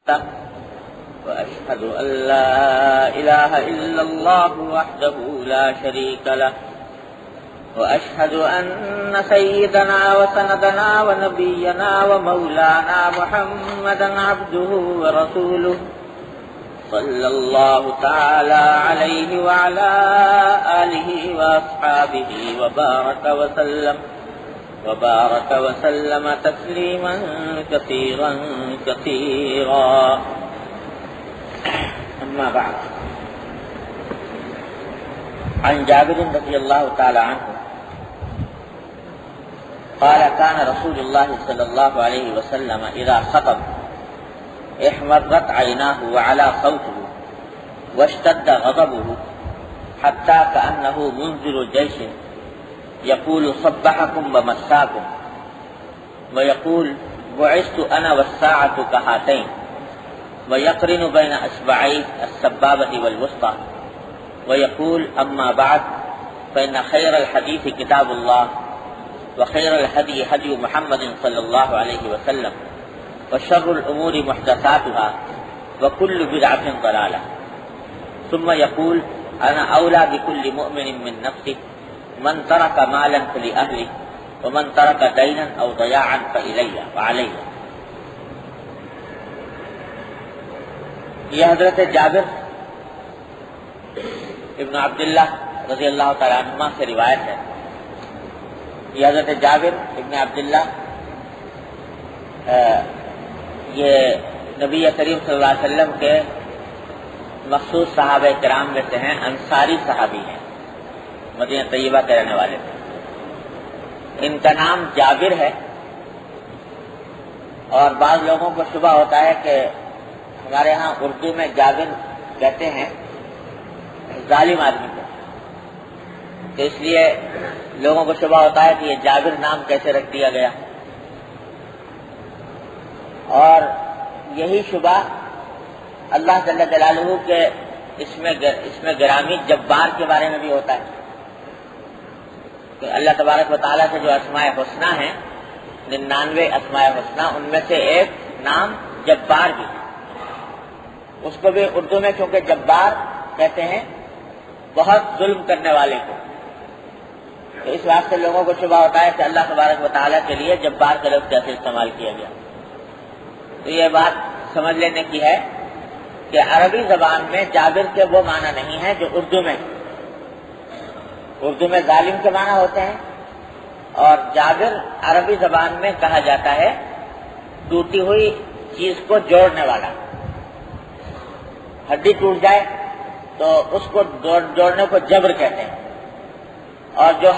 وأشهد أن لا إله إلا الله وحده لا شريك له وأشهد أن سيدنا وسندنا ونبينا ومولانا محمدا عبده ورسوله صلى الله تعالى عليه وعلى آله وأصحابه وبارك وسلم تسليما كثيرا كثيرا. أما بعد، عن جابر رضي الله تعالى عنه قال: كان رسول الله صلى الله عليه وسلم إذا خطب احمرت عيناه وعلى صوته واشتد غضبه حتى كأنه منذر جيش يقول: صبحكم ومساكم، ويقول: بعثت أنا والساعة كهاتين، ويقرن بين أصبعيه السبابة والوسطى، ويقول: أما بعد، فإن خير الحديث كتاب الله، وخير الهدي هدي محمد صلى الله عليه وسلم، وشر الأمور محدثاتها، وكل بدعة ضلالة. ثم يقول: أنا أولى بكل مؤمن من نفسه، من ترك مالا فلأهله، ومن ترك دينا أو ضياعا فإلي وعلي. یہ حضرت جابر ابن عبداللہ رضی اللہ تعالیٰ عنہما سے روایت ہے. یہ حضرت جابر ابن عبداللہ یہ نبی کریم صلی اللہ علیہ وسلم کے مخصوص صحابہ کرام میں سے ہیں، انصاری صحابی ہیں، مدینہ طیبہ کے رہنے والے تھے. ان کا نام جابر ہے، اور بعض لوگوں کو شبہ ہوتا ہے کہ ہمارے ہاں اردو میں جابر کہتے ہیں ظالم آدمی کو، تو اس لیے لوگوں کو شبہ ہوتا ہے کہ یہ جابر نام کیسے رکھ دیا گیا. اور یہی شبہ اللہ جل جلالہ کے اس میں گرامی جبار کے بارے میں بھی ہوتا ہے کہ اللہ تبارک و تعالیٰ سے جو اسماء حسنی ہیں، 99 اسماء حسنی، ان میں سے ایک نام جبار بھی ہے. اس کو بھی اردو میں چونکہ جبار کہتے ہیں بہت ظلم کرنے والے کو، تو اس واسطے لوگوں کو شبہ ہوتا ہے کہ اللہ تبارک و تعالیٰ کے لیے جبار کا لفظ کیسے استعمال کیا گیا. تو یہ بات سمجھ لینے کی ہے کہ عربی زبان میں جابر کے وہ معنی نہیں ہیں جو اردو میں ظالم کے معنی ہوتے ہیں. اور جابر عربی زبان میں کہا جاتا ہے ٹوٹی ہوئی چیز کو جوڑنے والا. ہڈی ٹوٹ جائے تو اس کو جوڑنے کو جبر کہتے ہیں، اور جو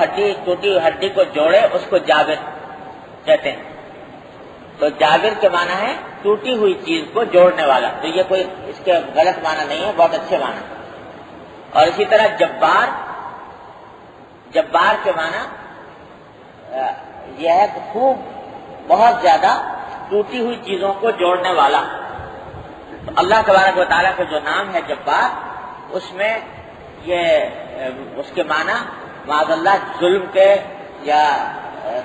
ٹوٹی ہوئی ہڈی کو جوڑے اس کو جابر کہتے ہیں. تو جابر کے معنی ہے ٹوٹی ہوئی چیز کو جوڑنے والا. تو یہ کوئی اس کے غلط معنی نہیں ہے، بہت اچھے معنی. اور اسی طرح جبار کے معنی یہ ہے کہ خوب بہت زیادہ ٹوٹی ہوئی چیزوں کو جوڑنے والا. اللہ تبارک و تعالیٰ کا جو نام ہے جبار، اس میں یہ اس کے معنی معاذ اللہ ظلم کے یا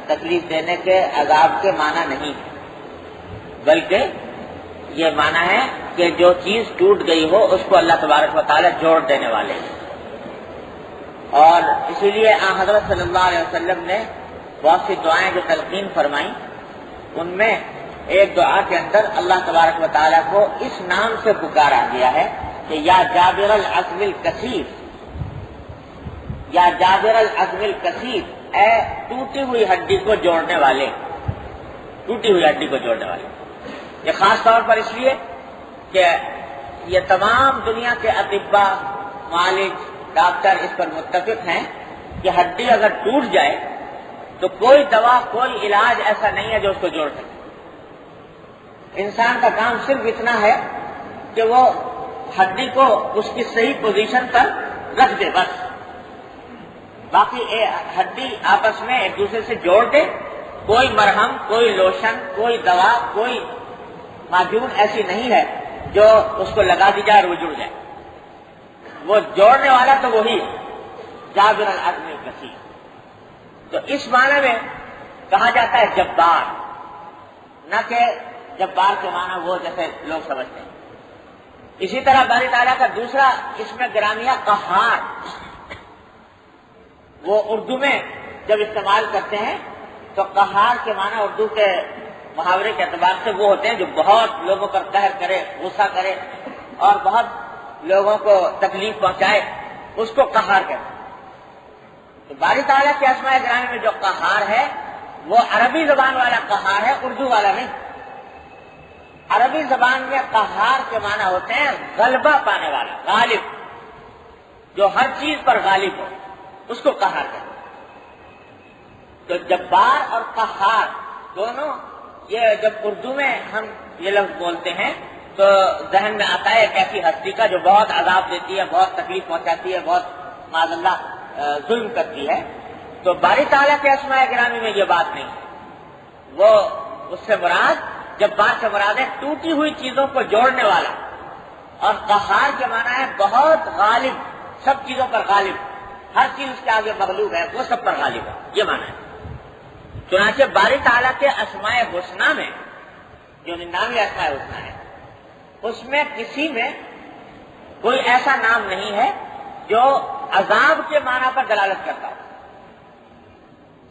تکلیف دینے کے، عذاب کے معنی نہیں ہے، بلکہ یہ معنی ہے کہ جو چیز ٹوٹ گئی ہو اس کو اللہ تبارک و تعالیٰ جوڑ دینے والے ہیں. اور اسی لیے حضرت صلی اللہ علیہ وسلم نے بہت سی دعائیں جو تلقین فرمائیں، ان میں ایک دعا کے اندر اللہ تبارک و تعالیٰ کو اس نام سے پکارا گیا ہے کہ یا جابر العزم الکثیر، یا جابر العزم الکثیر، اے ٹوٹی ہوئی ہڈی کو جوڑنے والے، ٹوٹی ہوئی ہڈی کو جوڑنے والے. یہ خاص طور پر اس لیے کہ یہ تمام دنیا کے اطباء، معالج، ڈاکٹر اس پر متفق ہیں کہ ہڈی اگر ٹوٹ جائے تو کوئی دوا، کوئی علاج ایسا نہیں ہے جو اس کو جوڑ سکے. انسان کا کام صرف اتنا ہے کہ وہ ہڈی کو اس کی صحیح پوزیشن پر رکھ دے بس. باقی ہڈی آپس میں ایک دوسرے سے جوڑ دے. کوئی مرہم، کوئی لوشن، کوئی دوا، کوئی معجون ایسی نہیں ہے جو اس کو لگا دی جائے اور وہ جڑ جائے. وہ جوڑنے والا تو وہی ہے، جابر العزم الکثیر. تو اس معنی میں کہا جاتا ہے جبار، نہ کہ جبار کے معنی وہ جیسے لوگ سمجھتے ہیں. اسی طرح باری تعالیٰ کا دوسرا اسم گرامیہ قہار، وہ اردو میں جب استعمال کرتے ہیں تو قہار کے معنی اردو کے محاورے کے اعتبار سے وہ ہوتے ہیں جو بہت لوگوں پر قہر کرے، غصہ کرے اور بہت لوگوں کو تکلیف پہنچائے، اس کو قہار کہتے ہیں. تو باری تعالیٰ کے اسماء گرامی میں جو قہار ہے وہ عربی زبان والا قہار ہے، اردو والا نہیں. عربی زبان میں قہار کے معنی ہوتے ہیں غلبہ پانے والا، غالب، جو ہر چیز پر غالب ہو، اس کو قہار کہتے ہیں. تو جبار اور قہار دونوں، یہ جب اردو میں ہم یہ لفظ بولتے ہیں تو ذہن میں آتا ہے ایک ایسی ہستی کا جو بہت عذاب دیتی ہے، بہت تکلیف پہنچاتی ہے، بہت معاذ اللہ ظلم کرتی ہے. تو باری تعالیٰ کے اسماء گرامی میں یہ بات نہیں ہے. وہ اس سے مراد، جبار سے مراد ہے ٹوٹی ہوئی چیزوں کو جوڑنے والا، اور قہار کے معنی ہے بہت غالب، سب چیزوں پر غالب، ہر چیز اس کے آگے مغلوب ہے، وہ سب پر غالب ہے، یہ معنی ہے. چنانچہ باری تعالیٰ کے اسماء حسنہ میں جو 99 اسماء حسنہ ہے، اس میں کسی میں کوئی ایسا نام نہیں ہے جو عذاب کے معنی پر دلالت کرتا ہو.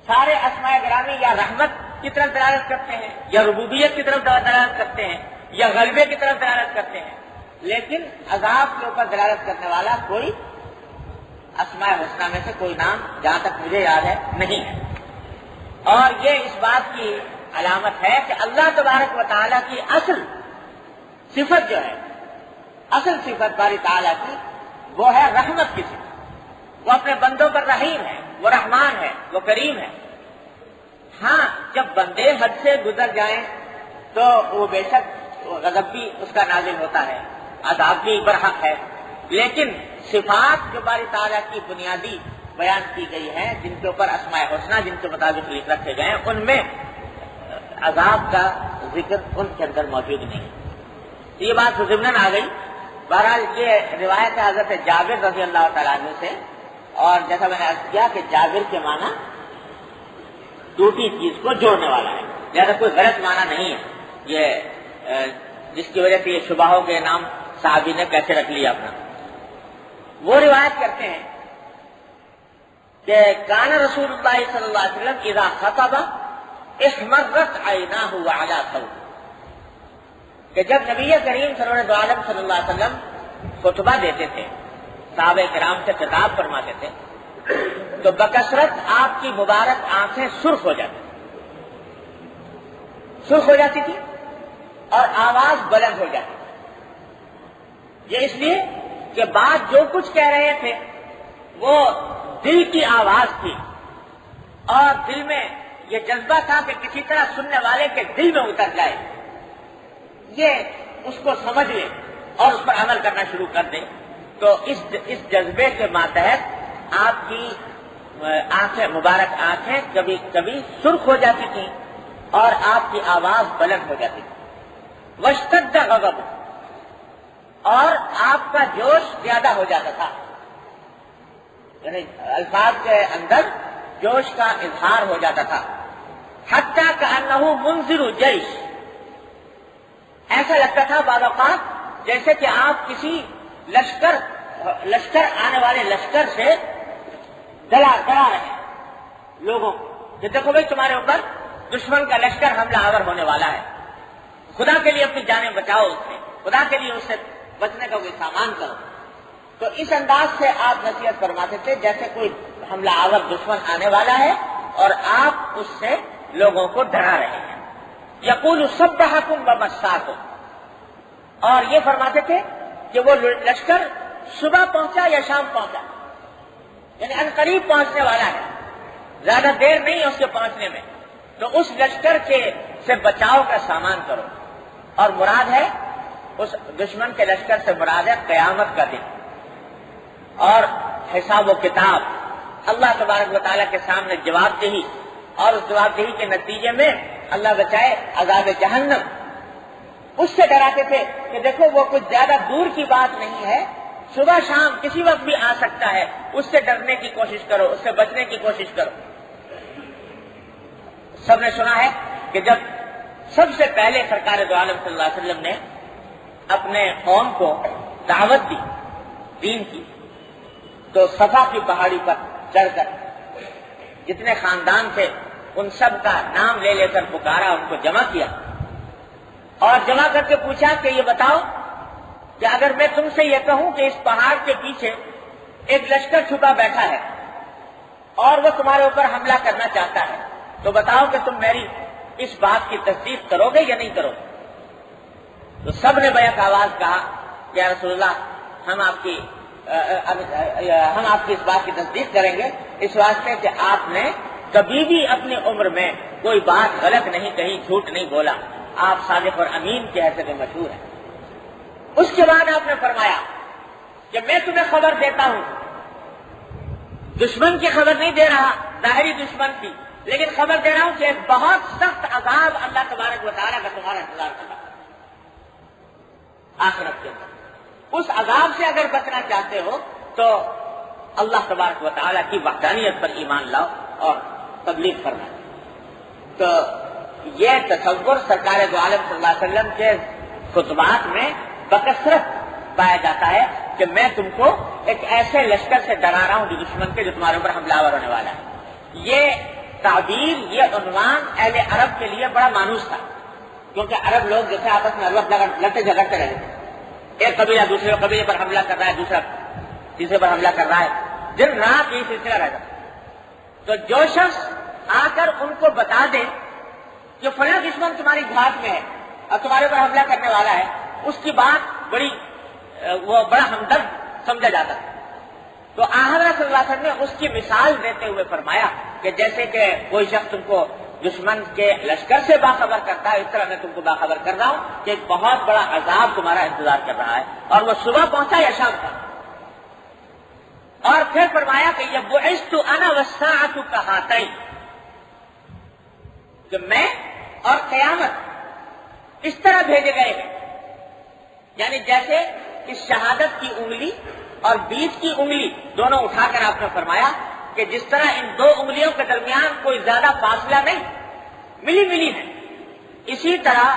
سارے اسماء گرامی یا رحمت کی طرف دلالت کرتے ہیں، یا ربوبیت کی طرف دلالت کرتے ہیں، یا غلبے کی طرف دلالت کرتے ہیں، لیکن عذاب کے اوپر دلالت کرنے والا کوئی اسماء حسنہ میں سے کوئی نام جہاں تک مجھے یاد ہے نہیں ہے. اور یہ اس بات کی علامت ہے کہ اللہ تبارک و تعالیٰ کی اصل صفت جو ہے، اصل صفت باری تعالیٰ کی، وہ ہے رحمت کی صفت. وہ اپنے بندوں پر رحیم ہے، وہ رحمان ہے، وہ کریم ہے. ہاں جب بندے حد سے گزر جائیں تو وہ بے شک غضب بھی اس کا نازل ہوتا ہے، عذاب بھی برحق ہے. لیکن صفات جو باری تعالیٰ کی بنیادی بیان کی گئی ہیں، جن کے اوپر اسماء حسنہ جن کے مطابق لکھ رکھے گئے ہیں، ان میں عذاب کا ذکر ان کے اندر موجود نہیں ہے. یہ بات ضمناً آ گئی. بہرحال یہ روایت ہے حضرت جابر رضی اللہ تعالیٰ عنہ سے، اور جیسا میں نے عرض کیا کہ جابر کے معنی ٹوٹی چیز کو جوڑنے والا ہے، لہذا کوئی غلط معنی نہیں ہے یہ، جس کی وجہ سے یہ شبہ ہو کہ نام صحابی نے کیسے رکھ لیا اپنا. وہ روایت کرتے ہیں کہ کان رسول اللہ صلی اللہ علیہ وسلم اذا خطب احمرت عیناہ وعلی ثوبہ، کہ جب نبی کریم سرور عالم صلی اللہ علیہ وسلم خطبہ دیتے تھے، صحابہ کرام سے خطاب فرماتے تھے، تو بکثرت آپ کی مبارک آنکھیں سرخ ہو جاتی تھی اور آواز بلند ہو جاتی تھی. یہ اس لیے کہ بات جو کچھ کہہ رہے تھے وہ دل کی آواز تھی، اور دل میں یہ جذبہ تھا کہ کسی طرح سننے والے کے دل میں اتر جائے، یہ اس کو سمجھ لے اور اس پر عمل کرنا شروع کر دے. تو اس جذبے کے ماتحت آپ کی آنکھیں، مبارک آنکھیں کبھی کبھی سرخ ہو جاتی تھیں اور آپ کی آواز بلند ہو جاتی تھی. واشتد غضب، اور آپ کا جوش زیادہ ہو جاتا تھا، یعنی الفاظ کے اندر جوش کا اظہار ہو جاتا تھا. حتیٰ کأنہ منذر جیش، ایسا لگتا تھا بعض اوقات جیسے کہ آپ کسی لشکر آنے والے لشکر سے ڈرا رہے ہیں لوگوں کو کہ دیکھو بھائی تمہارے اوپر دشمن کا لشکر حملہ آور ہونے والا ہے، خدا کے لیے اپنی جانیں بچاؤ، اس سے خدا کے لیے اس سے بچنے کا کوئی سامان کرو. تو اس انداز سے آپ نصیحت فرماتے تھے جیسے کوئی حملہ آور دشمن آنے والا ہے اور آپ اس سے لوگوں کو ڈرا رہے ہیں. یقول صبحکم ومساکم، اور یہ فرماتے تھے کہ وہ لشکر صبح پہنچا یا شام پہنچا، یعنی ان قریب پہنچنے والا ہے، زیادہ دیر نہیں ہے اس کے پہنچنے میں، تو اس لشکر سے بچاؤ کا سامان کرو. اور مراد ہے اس دشمن کے لشکر سے مراد ہے قیامت کا دن اور حساب و کتاب، اللہ تبارک و تعالیٰ کے سامنے جواب دہی، اور اس جواب دہی کے نتیجے میں اللہ بچائے عذاب جہنم. اس سے ڈراتے تھے کہ دیکھو وہ کچھ زیادہ دور کی بات نہیں ہے، صبح شام کسی وقت بھی آ سکتا ہے، اس سے ڈرنے کی کوشش کرو، اس سے بچنے کی کوشش کرو. سب نے سنا ہے کہ جب سب سے پہلے سرکار دو عالم صلی اللہ علیہ وسلم نے اپنے قوم کو دعوت دی دین کی، تو صفا کی پہاڑی پر چڑھ کر جتنے خاندان تھے ان سب کا نام لے لے کر پکارا، ان کو جمع کیا اور جمع کر کے پوچھا کہ یہ بتاؤ کہ اگر میں تم سے یہ کہوں کہ اس پہاڑ کے پیچھے ایک لشکر چھپا بیٹھا ہے اور وہ تمہارے اوپر حملہ کرنا چاہتا ہے، تو بتاؤ کہ تم میری اس بات کی تصدیق کرو گے یا نہیں کرو گے؟ تو سب نے بیک آواز کہا کہ یا رسول اللہ ہم آپ کی اس بات کی تصدیق کریں گے، اس واسطے کہ آپ نے کبھی بھی اپنی عمر میں کوئی بات غلط نہیں کہی، جھوٹ نہیں بولا، آپ صادق اور امین کی حیثیت سے مشہور ہیں۔ اس کے بعد آپ نے فرمایا کہ میں تمہیں خبر دیتا ہوں، دشمن کی خبر نہیں دے رہا، ظاہری دشمن کی، لیکن خبر دے رہا ہوں کہ ایک بہت سخت عذاب اللہ تبارک و تعالیٰ کا تمہارا انتظار کر رہا ہے آخرت کے اندر۔ اس عذاب سے اگر بچنا چاہتے ہو تو اللہ تبارک و تعالیٰ کی وحدانیت پر ایمان لاؤ اور تبلیغ کرنا۔ تو یہ تصور سرکار دو عالم صلی اللہ علیہ وسلم کے خطبات میں بکثرت پایا جاتا ہے کہ میں تم کو ایک ایسے لشکر سے ڈرا رہا ہوں جو دشمن کے، جو تمہارے اوپر حملہ آور ہونے والا ہے۔ یہ تعبیر، یہ عنوان اہل عرب کے لیے بڑا مانوس تھا، کیونکہ عرب لوگ جیسے آپس میں ہر وقت لڑتے جھگڑتے رہتے تھے، ایک قبیلہ دوسرے قبیلے پر حملہ کر رہا ہے، دوسرا تیسرے پر حملہ کر رہا ہے، دن رات یہ سلسلہ رہتا۔ تو جو شخص آ کر ان کو بتا دے کہ فلاں دشمن تمہاری گھاٹ میں ہے اور تمہارے پر حملہ کرنے والا ہے، اس کی بات بڑا ہمدرد سمجھا جاتا ہے۔ تو حضرت صلی اللہ علیہ وسلم نے اس کی مثال دیتے ہوئے فرمایا کہ جیسے کہ کوئی شخص تم کو دشمن کے لشکر سے باخبر کرتا ہے، اس طرح میں تم کو باخبر کر رہا ہوں کہ ایک بہت بڑا عذاب تمہارا انتظار کر رہا ہے، اور وہ صبح پہنچا یا شام تک۔ اور پھر فرمایا کہ یہ بعثت انا والساعۃ کہاتین، کہ میں اور قیامت اس طرح بھیجے گئے ہیں، یعنی جیسے کہ شہادت کی انگلی اور بیچ کی انگلی دونوں اٹھا کر آپ نے فرمایا کہ جس طرح ان دو انگلیوں کے درمیان کوئی زیادہ فاصلہ نہیں، ملی ملی ہے، اسی طرح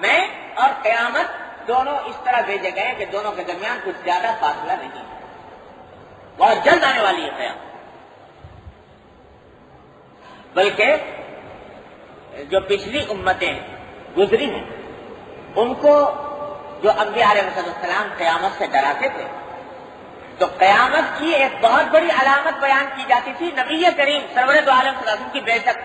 میں اور قیامت دونوں اس طرح بھیجے گئے کہ دونوں کے درمیان کچھ زیادہ فاصلہ نہیں ہے، بہت جلد آنے والی ہے قیامت۔ بلکہ جو پچھلی امتیں گزری ہیں ان کو جو انبیاء علیہ السلام قیامت سے ڈراتے تھے، تو قیامت کی ایک بہت بڑی علامت بیان کی جاتی تھی نبی کریم سرور دو عالم صلی اللہ علیہ وسلم کی بعثت۔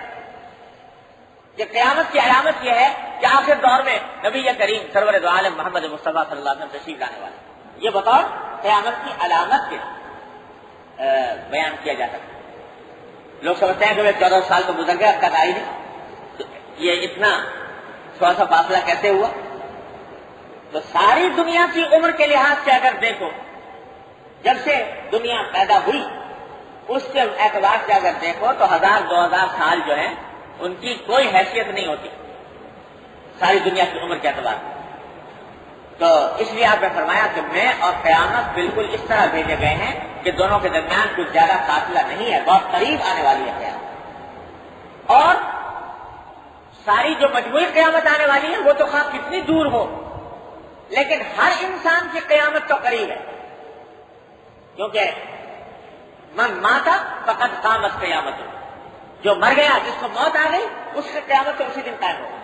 یہ قیامت کی علامت یہ ہے کہ آخر دور میں نبی کریم سرور دو عالم محمد مصطفیٰ صلی اللہ علیہ وسلم تشریف لانے والے، یہ بطور قیامت کی علامت کے بیان کیا جاتا ہے۔ لوگ سمجھتے ہیں کہ وہ 14 سال تو گزر گئے، اب تک آئی نہیں، تو یہ اتنا تھوڑا سا فاصلہ کیسے ہوا؟ تو ساری دنیا کی عمر کے لحاظ سے اگر دیکھو، جب سے دنیا پیدا ہوئی اس کے اعتبار سے اگر دیکھو تو 1000-2000 سال جو ہیں ان کی کوئی حیثیت نہیں ہوتی ساری دنیا کی عمر کے اعتبار سے۔ تو اس لیے آپ نے فرمایا کہ میں اور قیامت بالکل اس طرح بھیجے گئے ہیں کہ دونوں کے درمیان کچھ زیادہ فاصلہ نہیں ہے، بہت قریب آنے والی ہے قیامت۔ اور ساری جو مجموعی قیامت آنے والی ہے وہ تو خواہ کتنی دور ہو، لیکن ہر انسان کی قیامت تو قریب ہے، کیونکہ من ماتا فقد قامت قیامت، جو مر گیا جس کو موت آ گئی اس کی قیامت تو اسی دن قائم ہوگی۔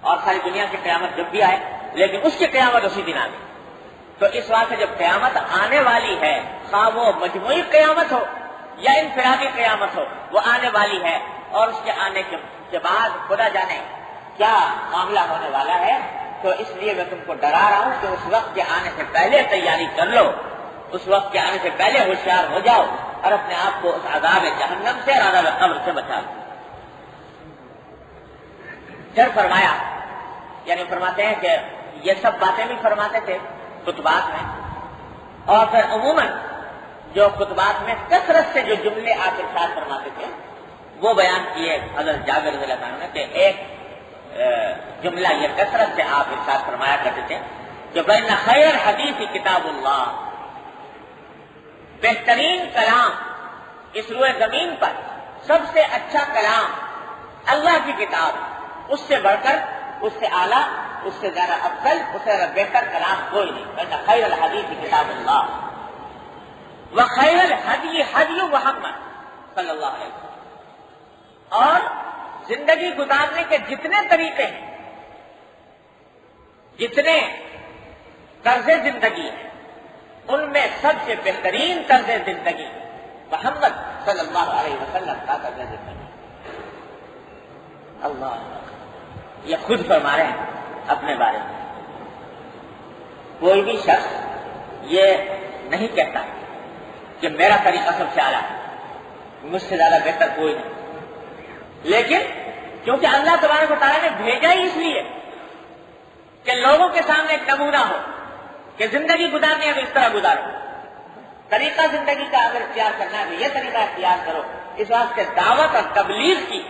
اور ساری دنیا کی قیامت جب بھی آئے لیکن اس کی قیامت اسی دن آ گئی۔ تو اس واسطے جب قیامت آنے والی ہے، خواہ وہ مجموعی قیامت ہو یا انفرادی قیامت ہو، وہ آنے والی ہے، اور اس کے آنے کے بعد خدا جانے کیا معاملہ ہونے والا ہے۔ تو اس لیے میں تم کو ڈرا رہا ہوں کہ اس وقت کے آنے سے پہلے تیاری کر لو، اس وقت کے آنے سے پہلے ہوشیار ہو جاؤ اور اپنے آپ کو اس عذاب جہنم سے اور عذاب قبر سے بچا لو۔ پھر فرمایا، یعنی فرماتے ہیں کہ یہ سب باتیں بھی فرماتے تھے خطبات میں، اور پھر عموماً جو خطبات میں کثرت سے جو جملے آپ ارشاد فرماتے تھے وہ بیان کیے حضرت جابر رضی اللہ عنہ نے، کہ ایک جملہ یہ کثرت سے آپ ارشاد فرمایا کرتے تھے کہ بین خیر حدیث کتاب اللہ، بہترین کلام اس روئے زمین پر، سب سے اچھا کلام اللہ کی کتاب، اس سے بڑھ کر، اس سے اعلیٰ، اس سے زیادہ افضل، اس سے زیادہ بہتر کلام کوئی نہیں۔ وَإِنَّ خَيْرَ الْحَدِيثِ كِتَابُ اللَّهِ وَخَيْرَ الْهَدْيِ هَدْيُ مُحَمَّدٍ صلی اللہ علیہ وسلم۔ اور زندگی گزارنے کے جتنے طریقے ہیں، جتنے طرز زندگی ہیں، ان میں سب سے بہترین طرز زندگی محمد صلی اللہ علیہ وسلم کا طرز زندگی۔ اللہ یہ خود فرما رہے ہیں اپنے بارے میں۔ کوئی بھی شخص یہ نہیں کہتا کہ میرا طریقہ سب سے اعلیٰ ہے، مجھ سے زیادہ بہتر کوئی نہیں، لیکن کیونکہ اللہ تبارک و تعالیٰ نے بھیجا ہی اس لیے کہ لوگوں کے سامنے ایک نمونہ ہو کہ زندگی گزارنی ہے تو اس طرح گزارو، طریقہ زندگی کا اگر اختیار کرنا ہے تو یہ طریقہ اختیار کرو۔ اس واسطے دعوت اور تبلیغ کی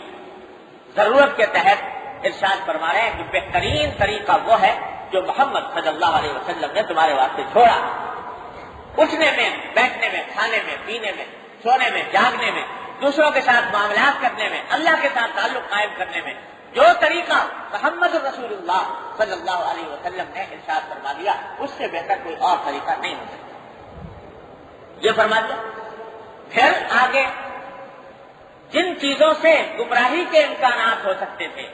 ضرورت کے تحت ارشاد فرما رہے ہیں کہ بہترین طریقہ وہ ہے جو محمد صلی اللہ علیہ وسلم نے تمہارے واسطے چھوڑا۔ اٹھنے میں، بیٹھنے میں، کھانے میں، پینے میں، سونے میں، جاگنے میں، دوسروں کے ساتھ معاملات کرنے میں، اللہ کے ساتھ تعلق قائم کرنے میں جو طریقہ محمد رسول اللہ صلی اللہ علیہ وسلم نے ارشاد فرما دیا، اس سے بہتر کوئی اور طریقہ نہیں ہو سکتا۔ یہ فرما دیا۔ پھر آگے جن چیزوں سے گمراہی کے امکانات ہو سکتے تھے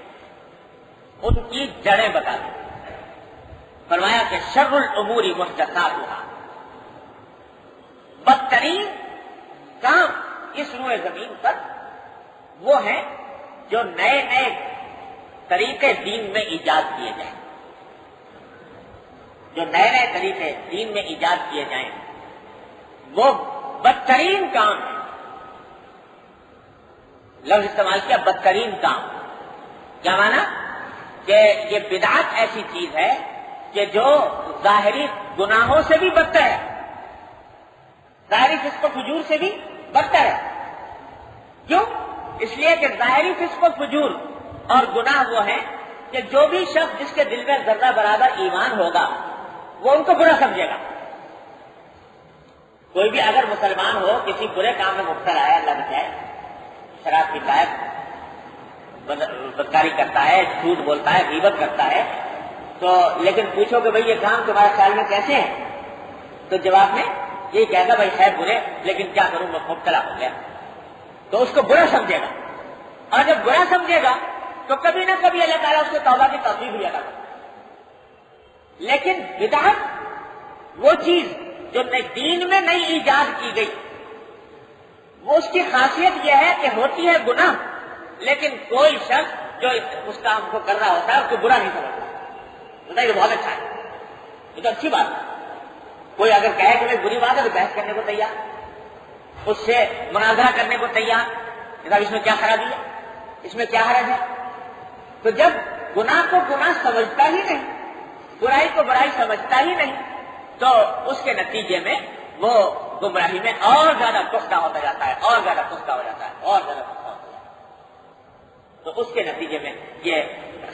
ان کی جڑیں بتا دی۔ فرمایا کہ شر الامور محدثاتها، بدترین کام اس روئے زمین پر وہ ہیں جو نئے نئے طریقے دین میں ایجاد کیے جائیں، جو نئے نئے طریقے دین میں ایجاد کیے جائیں وہ بدترین کام ہے۔ لفظ استعمال کیا بدترین کام، کیا معنی؟ کہ یہ بدعت ایسی چیز ہے کہ جو ظاہری گناہوں سے بھی بدتر ہے، ظاہری فسق و فجور سے بھی بدتر ہے۔ کیوں؟ اس لیے کہ ظاہری فسق و فجور اور گناہ وہ ہیں کہ جو بھی شخص جس کے دل میں ذرہ برابر ایمان ہوگا وہ ان کو برا سمجھے گا۔ کوئی بھی اگر مسلمان ہو کسی برے کام میں مبتلا ہے، اللہ بچائے، شراب پیتا ہے، بدکاری کرتا ہے، جھوٹ بولتا ہے، غیبت کرتا ہے، تو لیکن پوچھو کہ بھئی یہ کام تمہارے خیال میں کیسے ہیں، تو جواب میں یہی کہے گا بھائی خیر برے، لیکن کیا کروں میں مبتلا ہو گیا، تو اس کو برا سمجھے گا۔ اور جب برا سمجھے گا تو کبھی نہ کبھی اللہ تعالیٰ اس کو توبہ کی توفیق بھی عطا کرے۔ لیکن بدعت وہ چیز جو دین میں نئی ایجاد کی گئی، وہ اس کی خاصیت یہ ہے کہ ہوتی ہے گناہ، لیکن کوئی شخص جو اس کام کو کر رہا ہوتا ہے اس کو برا نہیں سمجھتا، بتائیے بہت اچھا ہے، یہ تو اچھی بات ہے۔ کوئی اگر کہے کہ میں بری بات ہے تو بحث کرنے کو تیار، اس سے مناظرہ کرنے کو تیار، اس میں کیا خرابی ہے، اس میں کیا حرج ہے۔ تو جب گناہ کو گناہ سمجھتا ہی نہیں، برائی کو برائی سمجھتا ہی نہیں، تو اس کے نتیجے میں وہ گمراہی میں اور زیادہ پختہ ہوتا جاتا ہے، اور زیادہ پختہ ہو جاتا ہے، اور زیادہ پختہ ہوتا جاتا ہے، تو اس کے نتیجے میں یہ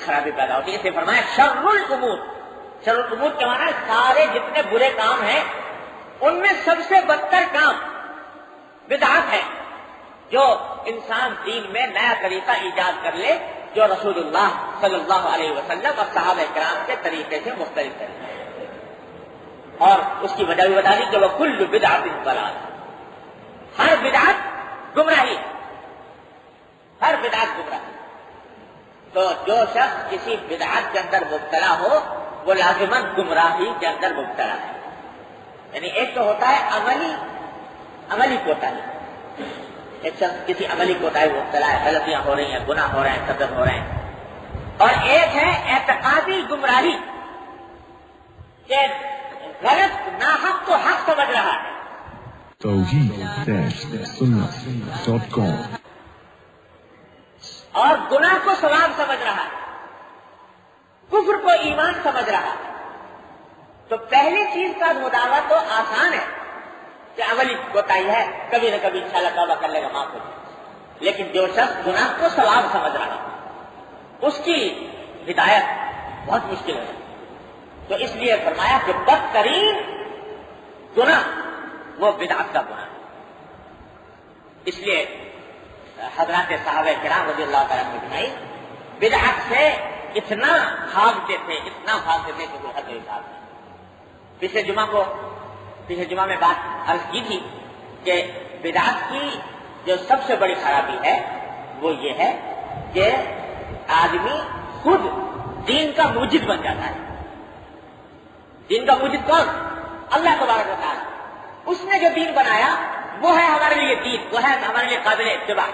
خرابی پیدا ہوتی ہے۔ اسے فرمایا شر الامور، شر الامور کے معنی سارے جتنے برے کام ہیں ان میں سب سے بدتر کام بدعت ہے، جو انسان دین میں نیا طریقہ ایجاد کر لے جو رسول اللہ صلی اللہ علیہ وسلم اور صحابہ کرام کے طریقے سے مختلف طریقے، اور اس کی وجہ بھی بتا دی کہ وہ کل بدعت ضلالہ، ہر بدعت گمراہی، ہر بدعت گمراہی۔ تو جو شخص کسی بدعت کے اندر مبتلا ہو وہ لازماً گمراہی کے اندر مبتلا ہے۔ یعنی ایک تو ہوتا ہے عملی کوتاہی، ایک شخص کسی عملی کوتاہی مبتلا ہے، غلطیاں ہو رہی ہیں، گناہ ہو رہے ہیں، قتل ہو رہے ہیں، اور ایک ہے اعتقادی گمراہی کہ غلط ناحق کو حق سمجھ رہا ہے۔ توحید-سنت.com اور گناہ کو ثواب سمجھ رہا ہے، کفر کو ایمان سمجھ رہا ہے۔ تو پہلی چیز کا مداوع تو آسان ہے کہ عملی کوتاہی ہے، کبھی نہ کبھی انشاءاللہ توبہ کر لے گا، معاف ہو جائے، لیکن جو شخص گناہ کو ثواب سمجھ رہا ہے اس کی ہدایت بہت مشکل ہے۔ تو اس لیے فرمایا کہ بدترین گناہ وہ بدعت کا گناہ ہے۔ اس لیے حضرات صحابہ کرام رضی اللہ تعالیٰ عنہ اجمعین بدعت سے اتنا بھاگتے تھے کہ کوئی حد نہیں تھا. پچھلے جمعہ میں بات عرض کی تھی کہ بدعت کی جو سب سے بڑی خرابی ہے وہ یہ ہے کہ آدمی خود دین کا موجد بن جاتا ہے. دین کا موجد کون؟ اللہ تبارک و تعالی. اس نے جو دین بنایا وہ ہے ہمارے لیے دین، وہ ہے ہمارے لیے قابل اتباع.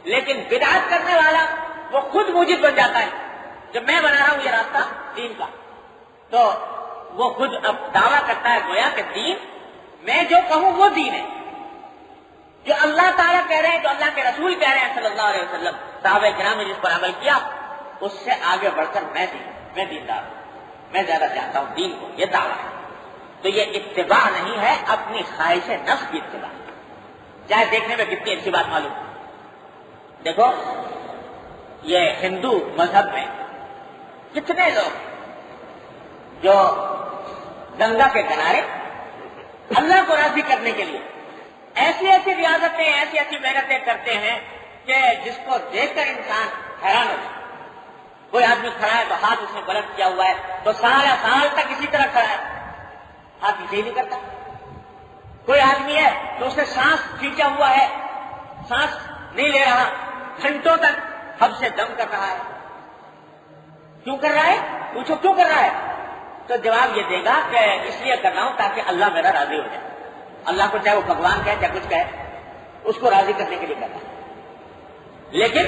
لیکن بدعت کرنے والا وہ خود موجد بن جاتا ہے. جب میں بنا رہا ہوں یہ راستہ دین کا، تو وہ خود اب دعویٰ کرتا ہے گویا کہ دین میں جو کہوں وہ دین ہے. جو اللہ تعالیٰ کہہ رہے ہیں، جو اللہ کے رسول کہہ رہے ہیں صلی اللہ علیہ وسلم، صحابہ کرام نے جس پر عمل کیا اس سے آگے بڑھ کر میں دیندار ہوں، میں زیادہ چاہتا ہوں دین کو. یہ دعویٰ ہے. تو یہ اتباع نہیں ہے، اپنی خواہش نفس کی اتباع. چاہے دیکھنے میں کتنی اچھی بات معلوم. دیکھو یہ ہندو مذہب میں کتنے لوگ جو گنگا کے کنارے اللہ کو راضی کرنے کے لیے ایسی ریاضتیں ایسی محنتیں کرتے ہیں کہ جس کو دیکھ کر انسان حیران ہو جائے. کوئی آدمی کھڑا ہے تو ہاتھ اس نے بلند کیا ہوا ہے تو سارا سال تک اسی طرح کھڑا ہے، ہاتھ پیچھے ہی نہیں کرتا. کوئی آدمی ہے تو اس نے سانس کھینچا ہوا ہے، سانس نہیں لے رہا، گھنٹوں تک حب سے دم کر رہا ہے. کیوں کر رہا ہے؟ پوچھو کیوں کر رہا ہے؟ تو جواب یہ دے گا کہ اس لیے کر رہا ہوں تاکہ اللہ میرا راضی ہو جائے. اللہ کو چاہے وہ بھگوان کہے چاہے کچھ کہے، اس کو راضی کرنے کے لیے کرتا ہے. لیکن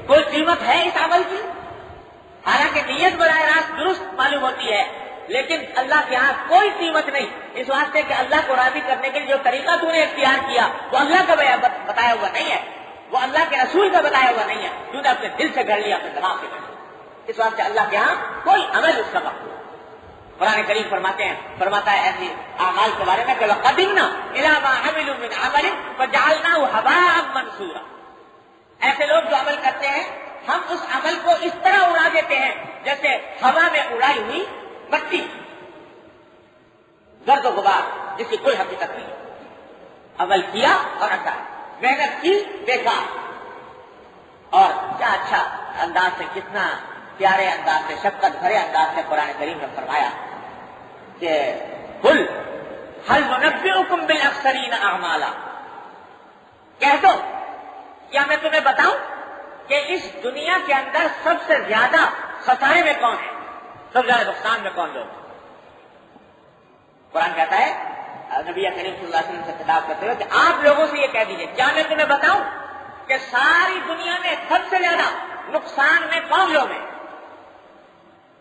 کوئی قیمت ہے اس عمل کی؟ حالانکہ نیت براہ راست درست معلوم ہوتی ہے، لیکن اللہ کے ہاں کوئی قیمت نہیں. اس واسطے کہ اللہ کو راضی کرنے کے لیے جو طریقہ تو نے اختیار کیا وہ اللہ کا بتایا ہوا نہیں ہے، وہ اللہ کے رسول کا بتایا ہوا نہیں ہے. تو نے اپنے دل سے گھڑ لیا، اپنے دماغ سے گھڑ لیا. اس واسطے اللہ کے ہاں کوئی عمل اس کا مقبول. قرآن کریم فرماتا ہے ایسی اعمال کے بارے میں کہ وَقَدِمْنَا إِلَىٰ مَا عَمِلُوا مِنْ عَمَلٍ فَجَعَلْنَاهُ هَبَاءً مَنْثُورًا. ایسے لوگ جو عمل کرتے ہیں ہم اس عمل کو اس طرح اڑا دیتے ہیں جیسے ہوا میں اڑائی ہوئی مٹی، گرد و غبار جس کی کوئی حقیقت نہیں. عمل کیا اور اثر، محنت کی بیکار. اور کیا اچھا انداز سے، کتنا پیارے انداز سے، شفقت بھرے انداز سے قرآن کریم نے فرمایا کہ قل هل ننبئکم بالاخسرین اعمالا. کہہ دو کیا میں تمہیں بتاؤں کہ اس دنیا کے اندر سب سے زیادہ خسارے میں کون ہے، سب سے زیادہ نقصان میں کون لوگ. قرآن کہتا ہے نبی کریم صلی اللہ علیہ وسلم سے خطاب کرتے ہوئے کہ آپ لوگوں سے یہ کہہ دیجیے کیا میں تمہیں بتاؤں کہ ساری دنیا میں سب سے زیادہ نقصان میں کون لوگ ہیں.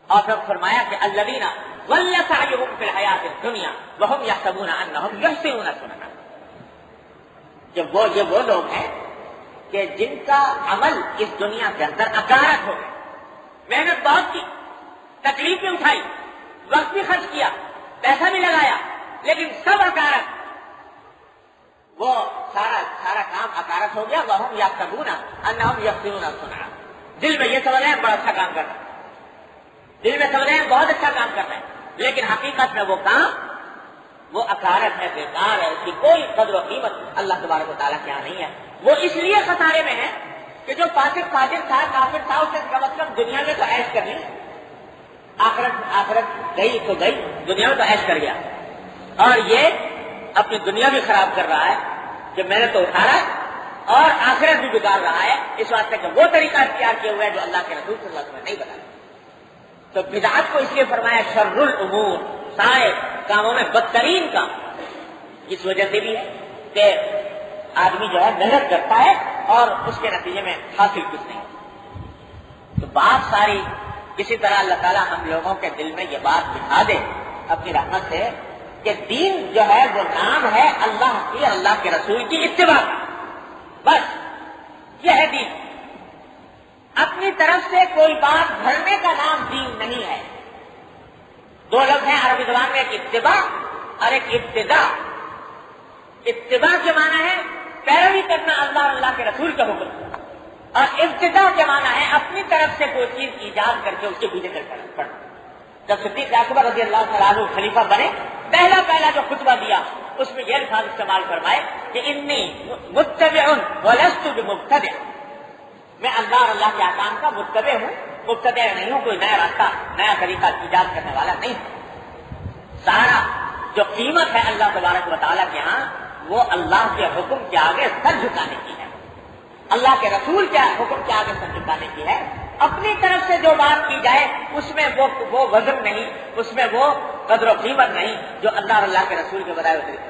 اور پھر فرمایا کہ الذین ضل سعیہم فی الحیاۃ الدنیا وہم یحسبون انہم یحسنون صنعا. جب وہ لوگ ہیں کہ جن کا عمل اس دنیا کے اندر اکارت ہو گئے، محنت بہت کی، تکلیف بھی اٹھائی، وقت بھی خرچ کیا، پیسہ بھی لگایا، لیکن سب اکارت. وہ سارا کام اکارت ہو گیا. وہم یحسبون انہم یحسنون صنعا. دل میں یہ سمجھ رہے ہیں بڑا اچھا کام کر رہا ہے، دل میں سمجھ رہے ہیں بہت اچھا کام کر رہے ہیں، لیکن حقیقت میں وہ کام وہ اکارت ہے، بیکار ہے، اس کی کوئی قدر و قیمت اللہ تبارک و تعالیٰ کے یہاں نہیں ہے. وہ اس لیے خسارے میں ہے کہ جو فاسق فاجر تھا، کافر تھا، اس کا مطلب دنیا میں تو عیش کر لی، آخرت گئی تو گئی، دنیا میں تو عیش کر گیا. اور یہ اپنی دنیا بھی خراب کر رہا ہے کہ میں نے تو اٹھا رہا ہے، اور آخرت بھی بگاڑ رہا ہے، اس واسطے کہ وہ طریقہ اختیار کیے ہوئے ہے جو اللہ کے رسول صلی اللہ علیہ وسلم نے نہیں بتایا. تو بدعت کو اس لیے فرمایا شر الامور، سارے کاموں میں بدترین کام. اس وجہ سے بھی ہے کہ آدمی جو ہے محنت کرتا ہے اور اس کے نتیجے میں حاصل کچھ نہیں. تو بات ساری کسی طرح اللہ تعالیٰ ہم لوگوں کے دل میں یہ بات بٹھا دے اپنی رحمت سے کہ دین جو ہے وہ نام ہے اللہ کی، اللہ کے رسول کی اتباع. بس یہ ہے دین. اپنی طرف سے کوئی بات بھرنے کا نام دین نہیں ہے. دو لفظ ہیں عربی زبان میں، ایک اتباع اور ایک ابتداء. اتباع کے معنی ہے پیروی کرنا اللہ اور اللہ کے رسول کے حکم، اور ابتداء کے معنی ہے اپنی طرف سے کوئی چیز ایجاد کر کے اس کے پیچھے پڑنا. جب صدیق اکبر رضی اللہ تعالیٰ عنہ خلیفہ بنے، پہلا جو خطبہ دیا اس میں یہ الفاظ استعمال فرمائے کہ انی متبع ولست بمبتدع. میں اللہ اور اللہ کے احکام کا متبع ہوں، مبتدع نہیں ہوں، کوئی نیا راستہ نیا طریقہ ایجاد کرنے والا نہیں ہوں۔ سارا جو قیمت ہے اللہ تبارک و تعالیٰ کے ہاں وہ اللہ کے حکم کے آگے سر جھکانے کی ہے، اللہ کے رسول کے حکم کے آگے سر جھکانے کی ہے۔ اپنی طرف سے جو بات کی جائے اس میں وہ وزن نہیں، اس میں وہ قدر و قیمت نہیں جو اللہ اور اللہ کے رسول کے بتائے ہوئے طریقے۔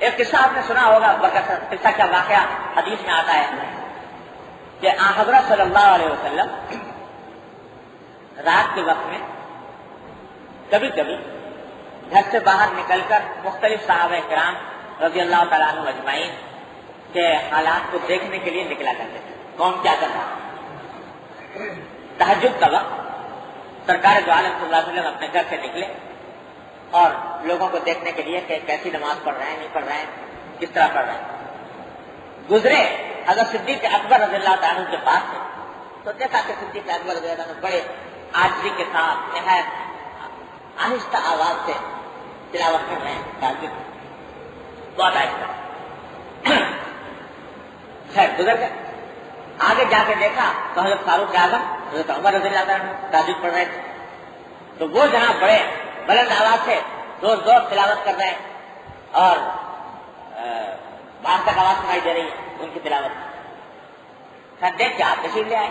ایک قصہ آپ نے سنا ہوگا، قصہ کیا واقعہ حدیث میں آتا ہے کہ حضرت صلی اللہ علیہ وسلم رات کے وقت میں کبھی کبھی گھر سے باہر نکل کر مختلف صحابہ کرام رضی اللہ تعالیٰ عنہ اجمعین کے حالات کو دیکھنے کے لیے نکلا کرتے تھے، کون کیا کر رہا۔ تہجد کا وقت سرکار دو عالم صلی اللہ علیہ وسلم اپنے گھر سے نکلے اور لوگوں کو دیکھنے کے لیے کہ کیسی نماز پڑھ رہے ہیں، نہیں پڑھ رہے ہیں، کس طرح پڑھ رہے ہیں۔ گزرے حضرت صدیق اکبر رضی اللہ تعالیٰ عنہ کے پاس سے تو دیکھا کہ صدیق اکبر رضی اللہ عنہ بڑے عاجزی کے ساتھ نہایت آہستہ آواز سے تلاوت کر رہے ہیں، تہجد بہت آہستہ۔ خیر گزر گئے، آگے جا کے دیکھا تو حضرت فاروق اعظم حضرت عمر رضی اللہ عنہ تہجد پڑھ رہے تھے، تو وہ جناب بڑے بلند آواز سے زور زور تلاوت کر رہے ہیں اور باہر تک آواز سنائی دے رہی ہے ان کی تلاوت۔ خیر دیکھ کے آپ تشریف لے آئے،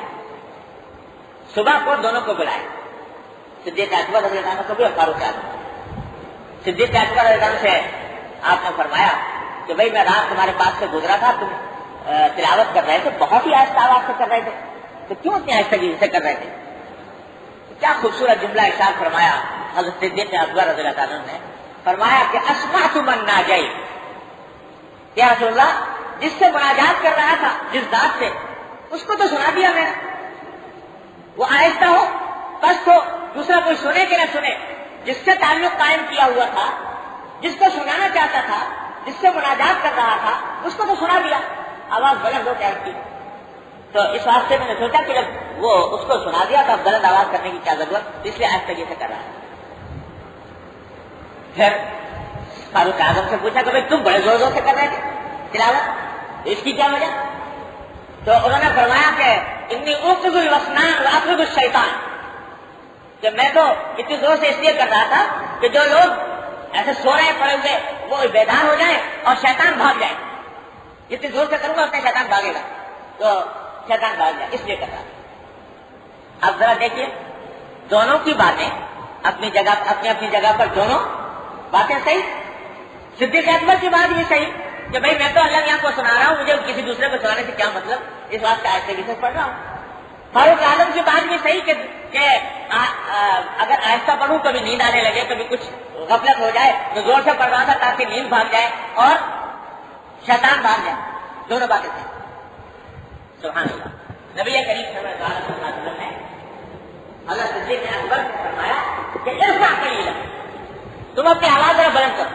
صبح کو دونوں کو بلائے، صدیق اکبر رضی اللہ عنہ کو بھی اور فاروق اعظم۔ صدیق اکبر رضی اللہ عنہ سے آپ نے فرمایا کہ بھئی میں رات تمہارے پاس سے گزرا تھا، تم تلاوت کر رہے تھے، بہت ہی آہستہ آواز سے کر رہے تھے، تو کیوں اتنی آہستگی سے کر رہے تھے؟ کیا خوبصورت جملہ ارشاد فرمایا حضرت صدیق اکبر رضی اللہ عنہ نے، فرمایا کہ اسمعت من ناجی، یا رسول اللہ جس سے مناجات کر رہا تھا جس ذات سے اس کو تو سنا دیا میں نے، وہ آہستہ ہو پست ہو دوسرا کوئی سنے کہ نہ سنے، جس سے تعلق قائم کیا ہوا تھا، جس کو سنانا چاہتا تھا، جس سے مناجات کر رہا تھا اس کو تو سنا دیا، آواز بلند ہو کر کی۔ تو اس واسطے میں نے سوچا کہ جب وہ اس کو سنا دیا تو اب بلند آواز کرنے کی کیا ضرورت، اس لیے آہستگی سے کر رہا ہے۔ پھر فاروق اعظم سے پوچھا کہ بھائی تم بڑے زور زور سے کر رہے تھے تلاوت، اس کی کیا وجہ؟ تو انہوں نے فرمایا کہ انی اوقظ الوسنان واخرج الشیطان، کہ میں تو اتنی زور سے اس لیے کر رہا تھا کہ جو لوگ ایسے سو رہے پڑے ہوئے وہ بیدار ہو جائیں اور شیطان بھاگ جائے، جتنی زور سے کروں گا اتنے شیطان بھاگے گا، تو شیطان بھاگ جائے، اس لیے کر رہا تھا۔ اب ذرا دیکھیے دونوں کی باتیں اپنی جگہ، اپنی جگہ پر دونوں باتیں صحیح۔ صدیق اکبر کی بات بھی صحیح کہ بھائی میں تو اللہ میاں کو سنا رہا ہوں، مجھے کسی دوسرے کو سنانے سے کیا مطلب، اس بات سے آہستگی سے پڑھ رہا ہوں۔ فاروق اعظم کی بات بھی صحیح کہ اگر آہستہ پڑھوں کبھی نیند آنے لگے، کبھی کچھ غفلت ہو جائے تو زور سے پڑھ رہا تھا تاکہ نیند بھاگ جائے اور شیطان بھاگ جائے، دونوں باتیں صحیح۔ سبحان اللہ۔ نبی کریم صلی اللہ علیہ وسلم نے حضرت صدیق اکبر سے فرمایا کہ ارفع قلیلا، تم اپنی آواز ذرا بلند کرو،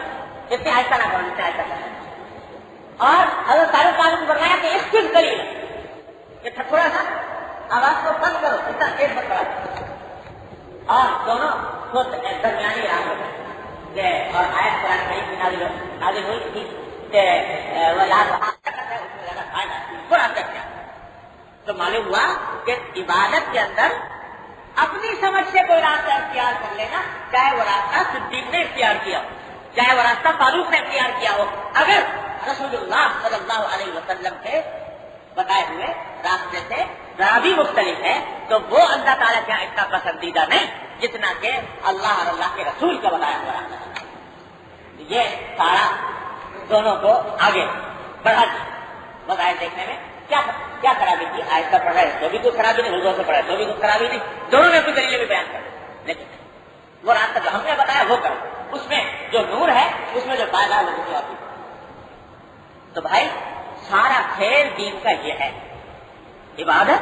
اتنے آہستہ نہ کرو جتنے آہستہ کرو، اور حضرت فاروق اعظم کو فرمایا کہ اخفض قلیلا، کہ تھوڑا سا آواز کو بند کرو، اتنا تیز مت کرو، اور دونوں کو درمیانی راہ میں اور آیت قرآن کریم کی نازل ہوئی تھی کہ وہ لاز ہے اس میں زیادہ فائدہ برا تک کیا، تو معلوم ہوا کہ عبادت کے اندر اپنی سمجھ سے کوئی راستہ اختیار کر لینا، چاہے وہ راستہ صدیق نے اختیار کیا ہو، چاہے وہ راستہ فاروق نے اختیار کیا ہو، اگر رسول اللہ صلی اللہ علیہ وسلم کے بتائے ہوئے راستے سے ذرا بھی مختلف ہے تو وہ اللہ تعالیٰ کا اتنا پسندیدہ نہیں جتنا کہ اللہ اور اللہ کے رسول کا بتایا ہوا راستہ۔ یہ سارا دونوں کو آگے بڑھا بتائے دیکھنے میں کیا خرابی تھی، آہستہ پڑھ رہے تو بھی کوئی خرابی نہیں، زور سے پڑھ رہے تو بھی کوئی خرابی نہیں، دونوں نے کوئی دلیلیں بھی بیان کر لیکن وہ راستہ جو ہم نے بتایا وہ کرو، اس میں جو نور ہے اس میں جو فائدہ ہے وہ کسی اور تو بھائی سارا کھیل دین کا یہ ہے، عبادت،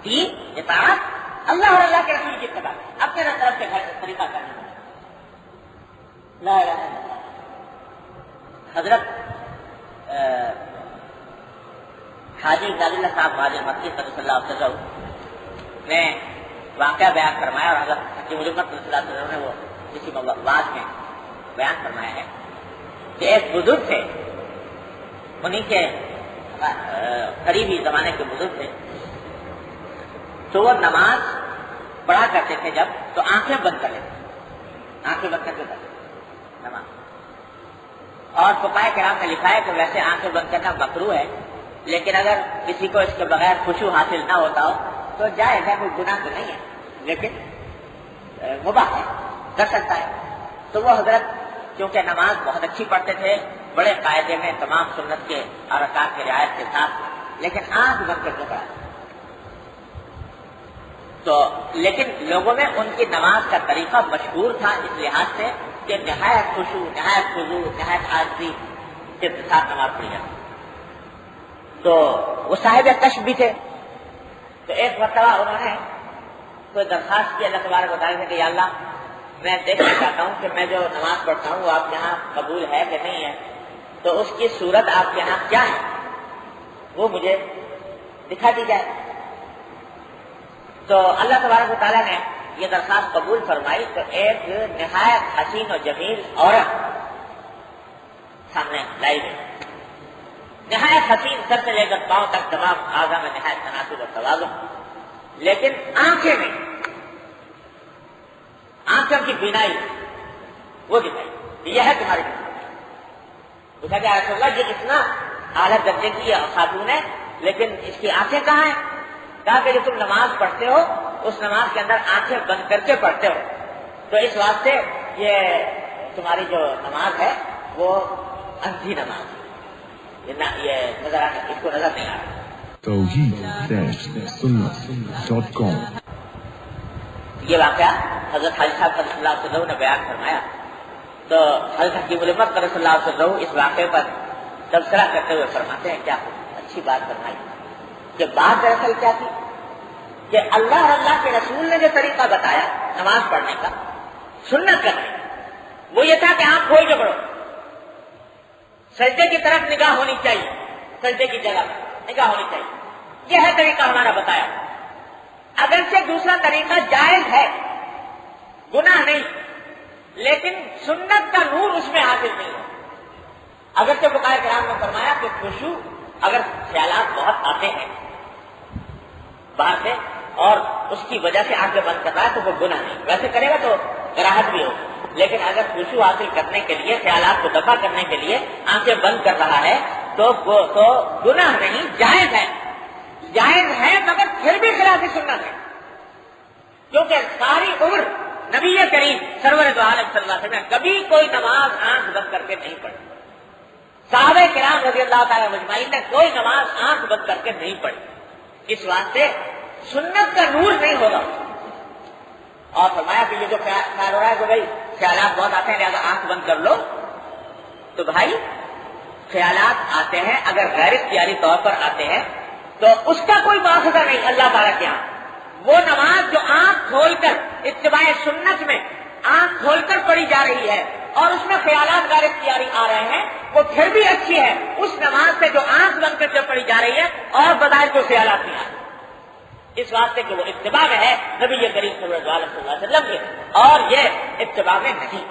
دین، اطاعت، اللہ اور اللہ کے رسول کی اتباع، اپنے طرف سے طریقہ کرنا۔ لا الہ الا اللہ۔ حضرت حاجی غازی اللہ صاحب مہاجر مکی صلی اللہ علیہ وسلم نے واقعہ بیان فرمایا، اور حضرت حکیم الامت صلی اللہ علیہ وسلم نے وہ کسی واضح میں بیان فرمایا ہے کہ ایک بزرگ تھے، انہیں کے قریبی زمانے کے بزرگ تھے، تو وہ نماز پڑھا کرتے تھے جب تو آنکھیں بند کر لیتے، آنکھیں بند کر کے پڑھتے نماز. اور فقہاء کرام نے لکھا ہے کہ ویسے آنکھیں بند کرنا مکروہ ہے، لیکن اگر کسی کو اس کے بغیر خشوع حاصل نہ ہوتا ہو تو جائز ہے، کوئی گناہ تو نہیں ہے، لیکن مباح ہے، کر سکتا ہے. تو وہ حضرت کیونکہ نماز بہت اچھی پڑھتے تھے، بڑے قاعدے میں تمام سنت کے ارکان کی رعایت کے ساتھ، لیکن آنکھ بند کر کے پڑھا. تو لیکن لوگوں میں ان کی نماز کا طریقہ مشہور تھا اس لحاظ سے کہ نہایت خشوع، نہایت خضوع، نہایت عاجزی کے ساتھ نماز پڑھی جاتی. تو وہ صاحب کشف بھی تھے. تو ایک مرتبہ انہوں نے کوئی درخواست کی اللہ تبارک و تعالیٰ سے کہ یا اللہ میں دیکھنا چاہتا ہوں کہ میں جو نماز پڑھتا ہوں وہ آپ کے یہاں قبول ہے کہ نہیں ہے، تو اس کی صورت آپ کے یہاں کیا ہے وہ مجھے دکھا دی جائے. تو اللہ تبارک و تعالیٰ نے یہ درخواست قبول فرمائی. تو ایک نہایت حسین و جمیل عورت سامنے لائی گئی، نہایت حسین سر سے لے کر پاؤں تک تمام اعضاء میں نہایت تناسب اور توازن، لیکن آنکھیں نہیں، آنکھوں کی بینائی وہ دکھائی. یہ ہے تمہاری پوچھا کہ رسول اللہ یہ اتنا اعلیٰ درجے کی خاتون ہے لیکن اس کی آنکھیں کہاں ہیں؟ کہا کہ جو تم نماز پڑھتے ہو اس نماز کے اندر آنکھیں بند کر کے پڑھتے ہو، تو اس واسطے یہ تمہاری جو نماز ہے وہ اندھی نماز ہے، یہ نظر آنے اس کو نظر نہیں آ رہا. توحید-سنت.com. یہ واقعہ حضرت حاجی صاحب صلی اللہ علیہ وسلم نے بیان فرمایا. تو حضرت حکیم الامت صلی اللہ علیہ وسلم اس واقعے پر تبصرہ کرتے ہوئے فرماتے ہیں کیا اچھی بات فرمائی کہ بات دراصل کیا تھی کہ اللہ اور اللہ کے رسول نے جو طریقہ بتایا نماز پڑھنے کا، سنت کرنے کا، وہ یہ تھا کہ آنکھ کھول کے پڑھو، سجدے کی طرف نگاہ ہونی چاہیے، سجدے کی جگہ نگاہ ہونی چاہیے. یہ ہے طریقہ ہمارا بتایا. اگرچہ دوسرا طریقہ جائز ہے، گناہ نہیں، لیکن سنت کا نور اس میں حاصل نہیں ہے. اگرچہ فقہاء کرام نے فرمایا کہ خشوع اگر خیالات بہت آتے ہیں باہر سے اور اس کی وجہ سے آنکھیں بند کر رہا ہے تو وہ گناہ نہیں، ویسے کرے گا تو کراہت بھی ہوگی، لیکن اگر خشوع حاصل کرنے کے لیے، خیالات کو دفع کرنے کے لیے آنکھیں بند کر رہا ہے تو گناہ نہیں، جائز ہے. جائز ہے مگر پھر بھی خلاف سنت ہے، کیونکہ ساری عمر نبی کریم سرور دو عالم صلی اللہ علیہ وسلم نے کبھی کوئی نماز آنکھ بند کر کے نہیں پڑھی. صحابہ کرام رضی اللہ تعالیٰ مجمعین نے کوئی نماز آنکھ بند کر کے نہیں پڑھی. اس واسطے سنت کا نور نہیں ہوگا. اور فرمایا کہ یہ جو خیال ہو رہا ہے کہ بھائی خیالات بہت آتے ہیں لہٰذا آنکھ بند کر لو، تو بھائی خیالات آتے ہیں اگر غیر اختیاری طور پر آتے ہیں تو اس کا کوئی مواخذہ نہیں اللہ تعالیٰ کے یہاں. وہ نماز جو آنکھ کھول کر اتباع سنت میں آنکھ کھول کر پڑھی جا رہی ہے اور اس میں خیالات غیر اختیاری آ رہے ہیں وہ پھر بھی اچھی ہے اس نماز سے جو آنکھ بند کر کے پڑھی جا رہی ہے اور بظاہر کوئی خیالات نہیں آ رہے، اس واسطے کہ وہ اتباع میں ہے نبی کریم صلی اللہ علیہ وسلم کے، اور یہ اتباع میں نہیں.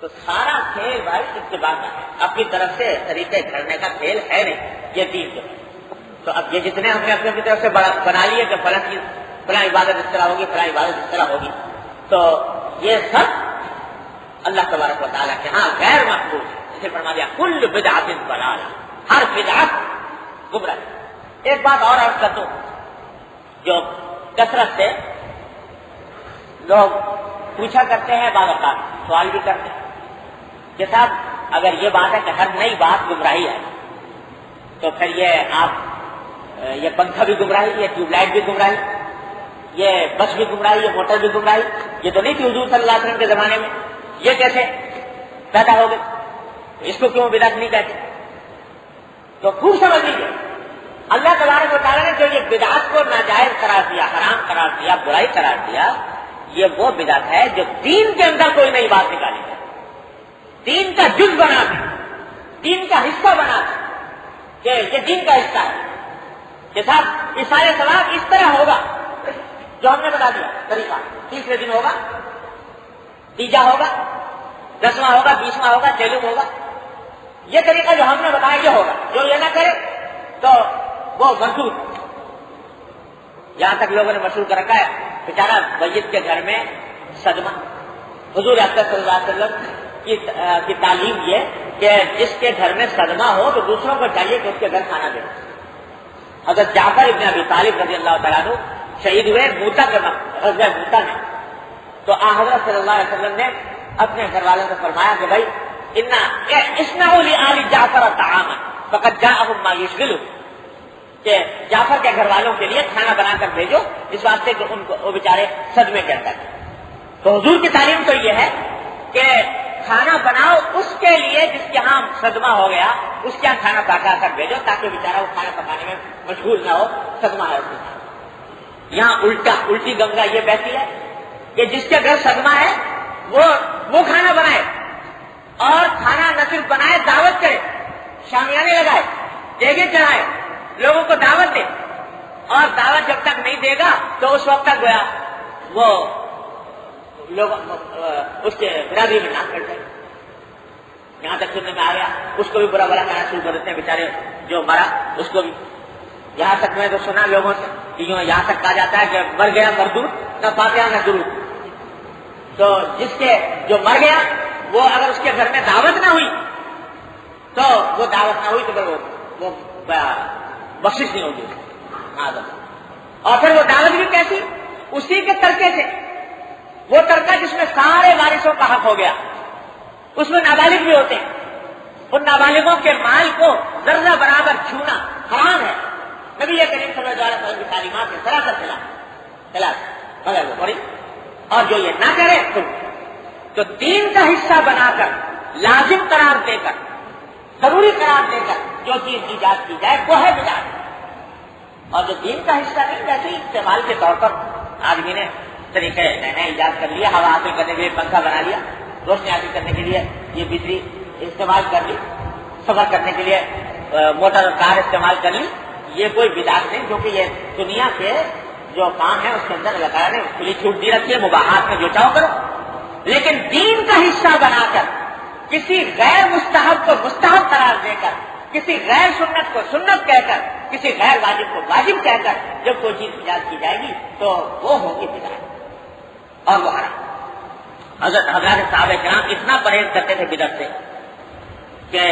تو سارا کھیل بھائی اتباع کا ہے، اپنی طرف سے طریقے کرنے کا کھیل ہے نہیں یہ دین جو ہے. تو اب یہ جتنے ہم نے اپنی طرف سے بنا لیے کہ فلاں عبادت اس طرح ہوگی، فلاں عبادت اس طرح ہوگی، تو یہ سب اللہ تبارک و تعالیٰ کے ہاں غیر مقبول ہے. اسے فرما دیا کل بدعت ضلالہ، ہر بدعت گمراہ. ایک بات اور عرض کر دوں، جو کثرت سے لوگ پوچھا کرتے ہیں، بعض اوقات سوال بھی کرتے ہیں کہ صاحب اگر یہ بات ہے کہ ہر نئی بات گمراہی ہے تو پھر یہ پنکھا بھی گمراہی، یہ ٹیوب لائٹ بھی گمراہی، یہ بس بھی گمراہی، یہ موٹر بھی گمراہی، یہ تو نہیں تھی حضور صلی اللہ علیہ وسلم کے زمانے میں، یہ کیسے پیدا ہو گئے؟ اس کو کیوں بدعت نہیں کہتے؟ تو خوب سمجھ لیجیے اللہ تبارک و تعالیٰ نے جو یہ بدعت کو ناجائز قرار دیا، حرام قرار دیا، برائی قرار دیا، یہ وہ بدعت ہے جو دین کے اندر کوئی نئی بات نکالی ہے، دین کا جز بنا دے، دین کا حصہ بنا دے کہ یہ دین کا حصہ ہے کہ صاحب اشارے ثواب اس طرح ہوگا جو ہم نے بتا دیا طریقہ، تیسرے دن ہوگا، تیجا ہوگا، 10واں ہوگا، 20واں ہوگا، چیلم ہوگا، یہ طریقہ جو ہم نے بتایا یہ ہوگا، جو یہ نہ کرے تو وہ مردود. یہاں تک لوگوں نے مشہور کر رکھا ہے بیچارہ میت کے گھر میں صدمہ. حضور اکرم صلی اللہ علیہ وسلم کی تعلیم یہ کہ جس کے گھر میں صدمہ ہو تو دوسروں کو چاہیے کہ اس کے گھر کھانا دے. حضرت جعفر ابن ابی طالب رضی اللہ تعالیٰ عنہ شہید ہوئے موتا کے غزوہ موتا میں. تو حضرت صلی اللہ علیہ وسلم نے اپنے گھر والوں کو فرمایا کہ بھائی اسنعوا لآل جعفر طعاما فقد جاءهم ما يشغلهم، کہ جعفر کے گھر والوں کے لیے کھانا بنا کر بھیجو اس واسطے کہ ان کو وہ بیچارے صدمے کے اندر. تو حضور کی تعلیم تو یہ ہے کہ کھانا بناؤ اس کے لیے جس کے ہاں صدمہ ہو گیا، اس کے ہاں کھانا پکا کر بھیجو تاکہ بیچارہ وہ کھانا پکانے میں مشغول نہ ہو، صدمہ ہے اس کے. یہاں الٹی گنگا یہ بہتی ہے کہ جس کے گھر صدمہ ہے وہ کھانا بنائے، اور کھانا نہ صرف بنائے، دعوت کرے، شامیانے لگائے، دیگیں چڑھائے، لوگوں کو دعوت دے. اور دعوت جب تک نہیں دے گا تو اس وقت تک گویا وہ لوگ اس کے برادری میں نہ کر جائے. یہاں تک سننے میں آ گیا اس کو بھی برا بلا کہنا شروع کر دیتے ہیں، بیچارے جو مرا اس کو بھی. یہاں تک میں تو سنا لوگوں سے کہ یہاں تک کہا جاتا ہے کہ مر گیا مردود، نہ فاتحہ نہ درود. تو جس کے جو مر گیا وہ اگر اس کے گھر میں دعوت نہ ہوئی تو وہ دعوت نہ ہوئی تو پھر وہ بخشش نہیں ہوگی. اور پھر وہ دعوت بھی کیسی؟ اسی کے ترکے سے. وہ ترکہ جس میں سارے وارثوں کا حق ہو گیا، اس میں نابالغ بھی ہوتے ہیں. ان نابالغوں کے مال کو ذرہ برابر چھونا حرام ہے. نبی کریم صلی اللہ علیہ وسلم کی تعلیمات سے سراسر خلاف مگر وہ پڑی. اور جو یہ نہ کرے تو دین کا حصہ بنا کر، لازم قرار دے کر، ضروری قرار دے کر جو چیز ایجاد کی جائے وہ ہے بدعت. اور جو دین کا حصہ نہیں، جیسے استعمال کے طور پر آدمی نے طریقے نئے ایجاد کر لیا، ہوا حاصل کرنے کے لیے پنکھا بنا لیا، روشنی حاصل کرنے کے لیے یہ بجلی استعمال کر لی، سفر کرنے کے لیے موٹر کار استعمال کر لی، یہ کوئی بدعت نہیں، کیونکہ یہ دنیا کے جو کام ہے اس کے اندر اللہ تعالیٰ نے کھلی چھوٹ دی رکھی ہے، مباحات میں جو چاہو کرو. لیکن دین کا حصہ بنا کر، کسی غیر مستحب کو مستحب قرار دے کر، کسی غیر سنت کو سنت کہہ کر، کسی غیر واجب کو واجب کہہ کر جب کوئی چیز ایجاد کی جائے گی تو وہ ہوگی بدعت اور وہ حرام. حضرت صحابہ کرام اتنا پرہیز کرتے تھے بدعت سے کہ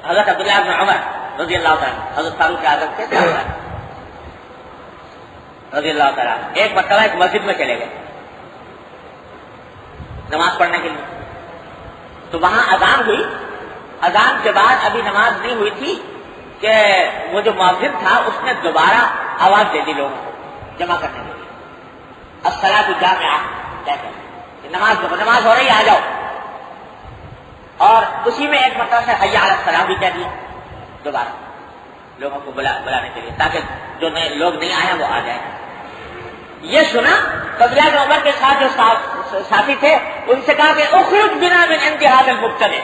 حضرت عبداللہ بن عمر رضی اللہ تعالیٰ، حضرت فاروق اعظم کے رضی اللہ تعالیٰ ایک مرتبہ ایک مسجد میں چلے گئے نماز پڑھنے کے لیے. تو وہاں اذان ہوئی. اذان کے بعد ابھی نماز نہیں ہوئی تھی کہ وہ جو مؤذن تھا اس نے دوبارہ آواز دے دی لوگوں کو جمع کرنے کے لیے، الصلاۃ جامعہ کہتے ہیں، نماز ہو رہی ہے آ جاؤ. اور اسی میں ایک مرتبہ سے حی علی الصلاۃ بھی کہہ دیا دوبارہ لوگوں کو بلانے کے لیے تاکہ جو نئے لوگ نہیں آئے ہیں وہ آ جائیں. یہ سنا تو عبداللہ بن عمر کے ساتھ جو ساتھی تھے ان سے کہا کہ اخرج بنا من عند هذا المبتدع،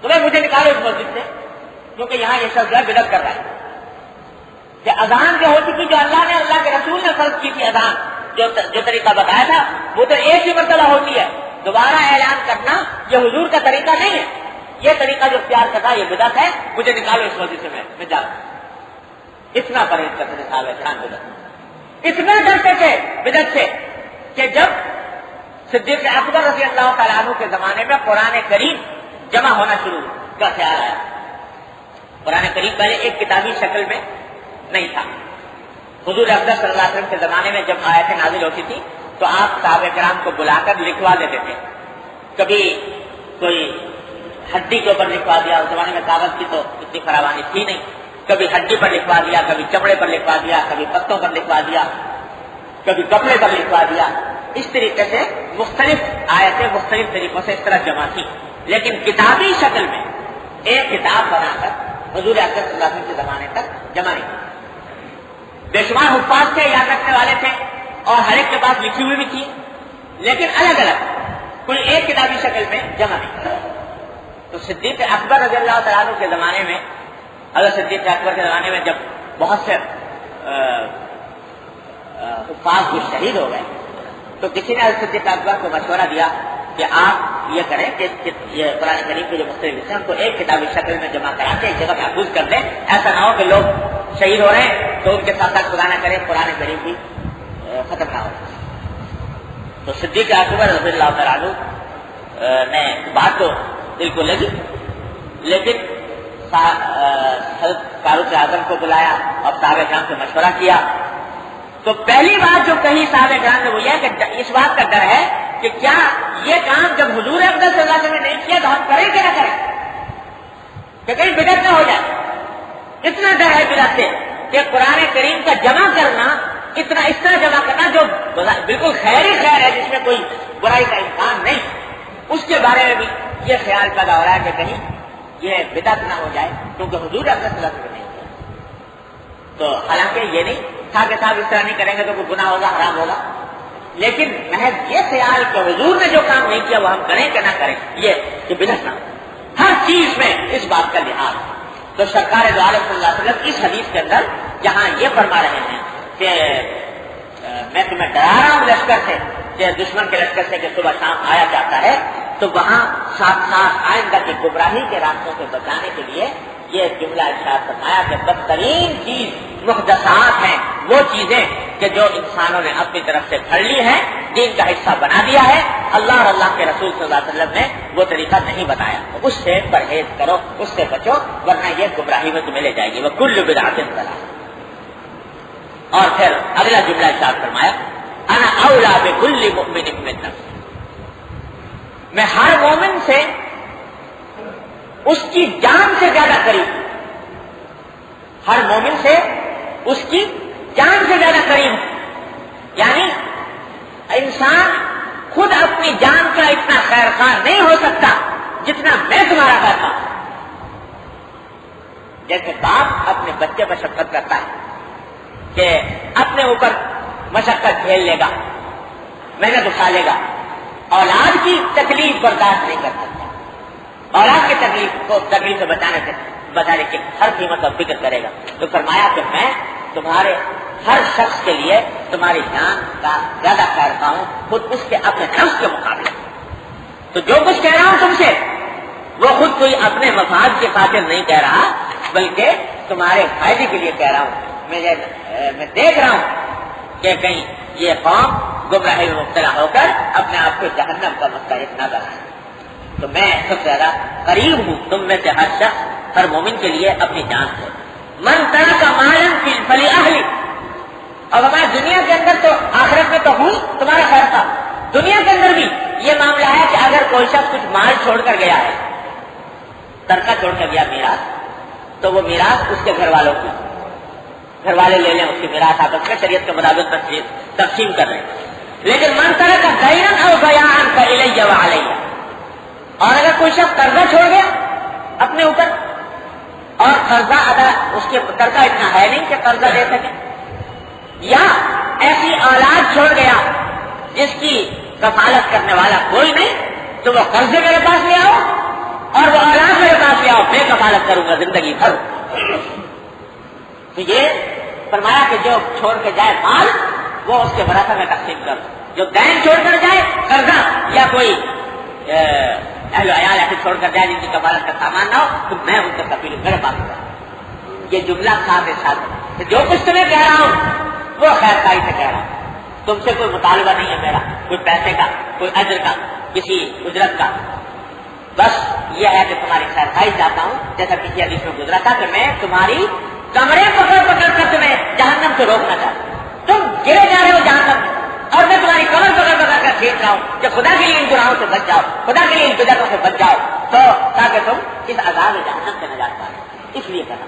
تمہیں مجھے نکالو اس مسجد سے، کیونکہ یہاں یہ شخص بدعت کر رہا ہے. کہ اذان جو ہو چکی، جو اللہ نے اللہ کے رسول نے فرض کی تھی اذان، جو طریقہ بتایا تھا وہ تو ایک ہی مرتبہ ہوتی ہے. دوبارہ اعلان کرنا یہ حضور کا طریقہ نہیں ہے. یہ طریقہ جو اختیار کرتا ہے یہ بدعت ہے، مجھے نکالو اس مسجد سے، میں جا رہا ہوں. اتنا پرہیز کرتے تھے صحابہ کرام بدعت، اتنا ڈرتے تھے بدعت سے کہ جب صدیق اکبر رضی اللہ تعالیٰ عنہ کے زمانے میں قرآن کریم جمع ہونا شروع کا خیال آیا. قرآن کریم پہلے ایک کتابی شکل میں نہیں تھا. حضور اکرم صلی اللہ علیہ وسلم کے زمانے میں جب آیتیں نازل ہوتی تھی تو آپ صحابہ کرام کو بلا کر لکھوا دیتے تھے. کبھی کوئی ہڈی کے اوپر لکھوا دیا، اس زمانے میں کاغذ کی تو اتنی فراوانی تھی نہیں، کبھی ہڈی پر لکھوا دیا، کبھی چمڑے پر لکھوا دیا، کبھی پتوں پر لکھوا دیا، کبھی کپڑے پر لکھوا دیا. اس طریقے سے مختلف آیتیں مختلف طریقوں سے اس طرح جمع تھی. لیکن کتابی شکل میں ایک کتاب بنا کر حضور اکرم صلی اللہ علیہ وسلم کے زمانے تک جمع نہیں تھی. بے شمار حفاظ تھے، یاد رکھنے والے تھے، اور ہر ایک کے پاس لکھی ہوئی بھی تھی، لیکن الگ الگ، کوئی ایک کتابی شکل میں جمع نہیں تھی. تو صدیق اکبر رضی اللہ تعالیٰ عنہ کے زمانے میں، حضرت صدیق اکبر کے زمانے میں جب بہت سے حفاظ جو شہید ہو گئے تو کسی نے حضرت صدیق اکبر کو مشورہ دیا کہ آپ یہ کریں کہ یہ قرآن کریم کے جو مختلف حصے ہیں ان کو ایک کتابی شکل میں جمع کرا کے ایک جگہ محفوظ کر دیں. ایسا نہ ہو کہ لوگ شہید ہو رہے ہیں تو ان کے ساتھ ساتھ خدا نہ کرے قرآن کریم بھی ختم نہ ہو. تو صدیق اکبر رضی اللہ تعالیٰ عنہ نے بات تو دل کو لگی، لیکن حضرت فاروق اعظم کو بلایا اور صحابہ کرام سے مشورہ کیا. تو پہلی بات جو کہی صحابہ کرام نے وہ یہ کہ اس بات کا ڈر ہے کہ کیا یہ کام جب حضور افضل صلی اللہ علیہ وسلم نے نہیں کیا تو ہم کریں کہ نہ کریں، کہ کہیں بدعت نہ ہو جائے. اتنا ڈر ہے بدعت سے کہ قرآن کریم کا جمع کرنا اس طرح جمع کرنا جو بالکل خیر ہی خیر ہے، جس میں کوئی برائی کا امکان نہیں، اس کے بارے میں بھی یہ خیال پیدا ہو رہا ہے کہ کہیں یہ بدعت نہ ہو جائے، کیونکہ حضور افضل صلی اللہ علیہ وسلم نے نہیں کیا. تو حالانکہ یہ نہیں تھا کہ صاحب اس طرح نہیں کریں گے تو کوئی گناہ ہوگا، حرام ہوگا، لیکن محض یہ خیال کہ حضور نے جو کام نہیں کیا وہ ہم کریں کہ نہ کریں، یہ بدعت نہ. ہر چیز میں اس بات کا لحاظ. تو سرکار دو عالم صلی اللہ علیہ وسلم اس حدیث کے اندر جہاں یہ فرما رہے ہیں کہ میں تمہیں ڈرا رہا ہوں لشکر سے، کہ دشمن کے لشکر سے کہ صبح شام آیا جاتا ہے، تو وہاں ساتھ ساتھ آئندہ کی گمراہی کے راستوں سے بچانے کے لیے یہ جملہ ارشاد فرمایا کہ بدترین چیز محدثات ہیں، وہ چیزیں کہ جو انسانوں نے اپنی طرف سے گھڑ لی ہیں، دین کا حصہ بنا دیا ہے. اللہ اور اللہ کے رسول صلی اللہ علیہ وسلم نے وہ طریقہ نہیں بتایا، اس سے پرہیز کرو، اس سے بچو، ورنہ یہ گمراہی میں تمہیں لے جائے گی. وَكُلُّ بِدْعَةٍ ضَلَالَةٍ. اور پھر اگلا جملہ ارشاد فرمایا انا اولا بكل مؤمن من نفسه. میں ہر مومن سے اس کی جان سے زیادہ قریب ہوں، ہر مومن سے اس کی جان سے زیادہ قریب ہوں. یعنی انسان خود اپنی جان کا اتنا خیر خواہ نہیں ہو سکتا جتنا میں تمہارا کرتا ہوں. جیسے باپ اپنے بچے پر شفقت کرتا ہے کہ اپنے اوپر مشقت جھیل لے گا، محنت اٹھا لے گا، اولاد کی تکلیف برداشت نہیں کر سکتا، اولاد کی تکلیف سے بچانے کی ہر قیمت پر فکر کرے گا. تو فرمایا کہ میں تمہارے ہر شخص کے لیے تمہاری جان کا زیادہ خیر خواہ ہوں، خود اس کے اپنے نفس کے مقابلے. تو جو کچھ کہہ رہا ہوں تم سے وہ خود کوئی اپنے مفاد کے خاطر نہیں کہہ رہا، بلکہ تمہارے فائدے کے لیے کہہ رہا ہوں. میں دیکھ رہا ہوں کہ کہیں یہ قوم گمراہی میں مبتلا ہو کر اپنے آپ کو جہنم کا مستحق نہ بنائے. تو میں سب سے زیادہ قریب ہوں تم میں سے ہر شخص، ہر مومن کے لیے اپنی جان سے. من ترک مالا فلأہلہ. اب ہمارے دنیا کے اندر تو آخرت میں تو ہوں تمہارا خیر تھا، دنیا کے اندر بھی یہ معاملہ ہے کہ اگر کوئی شخص کچھ مال چھوڑ کر گیا ہے، ترکہ چھوڑ کر گیا میراث، تو وہ میراث اس کے گھر والوں کی، گھر والے لے لیں اس کی میراث آپس میں شریعت کے مطابق تقسیم کر رہے ہیں. لیکن من ترک دینا او بیعا فالی وعلی. اور اگر کوئی شخص قرضہ چھوڑ گیا اپنے اوپر اور قرضہ ادا، اس کے قرضہ اتنا ہے نہیں کہ قرضہ دے سکے، یا ایسی اولاد چھوڑ گیا جس کی کفالت کرنے والا کوئی نہیں، تو وہ قرضے میرے پاس لے آؤ اور وہ اولاد میرے پاس لے آؤ، میں کفالت کروں گا زندگی بھر. تو یہ فرمایا کہ جو چھوڑ کے جائے مال وہ اس کے ورثہ میں تقسیم کر دو. جو دین چھوڑ کر جائے قرضہ، یا کوئی اہل عیال ایسے چھوڑ کر جائے جن کی کفالت کا سامان نہ ہو، تو میں ان کا کفیل ہوں، میرے پاس ہوگا. یہ جملہ ساتھ ساتھ جو کچھ تمہیں کہہ رہا ہوں وہ خیر خواہی سے کہہ رہا ہوں. تم سے کوئی مطالبہ نہیں ہے میرا، کوئی پیسے کا، کوئی اجر کا، کسی اجرت کا. بس یہ ہے کہ تمہاری خیر خواہی چاہتا ہوں. جیسا کسی حدیث میں گزرا تھا کہ میں تمہاری کمرے پکڑ پکڑ کر تمہیں جہنم سے روکنا چاہتا ہوں. تم گرے جا رہے ہو جہنم میں، اور میں تمہاری کمر پکڑ پکڑ کر کھینچ رہا ہوں کہ خدا کے لیے ان گناہوں سے بچ جاؤ، خدا کے لیے ان بدعتوں سے بچ جاؤ، تو تاکہ تم اس عذاب جہنم سے نجات پاؤ. اس لیے کرنا.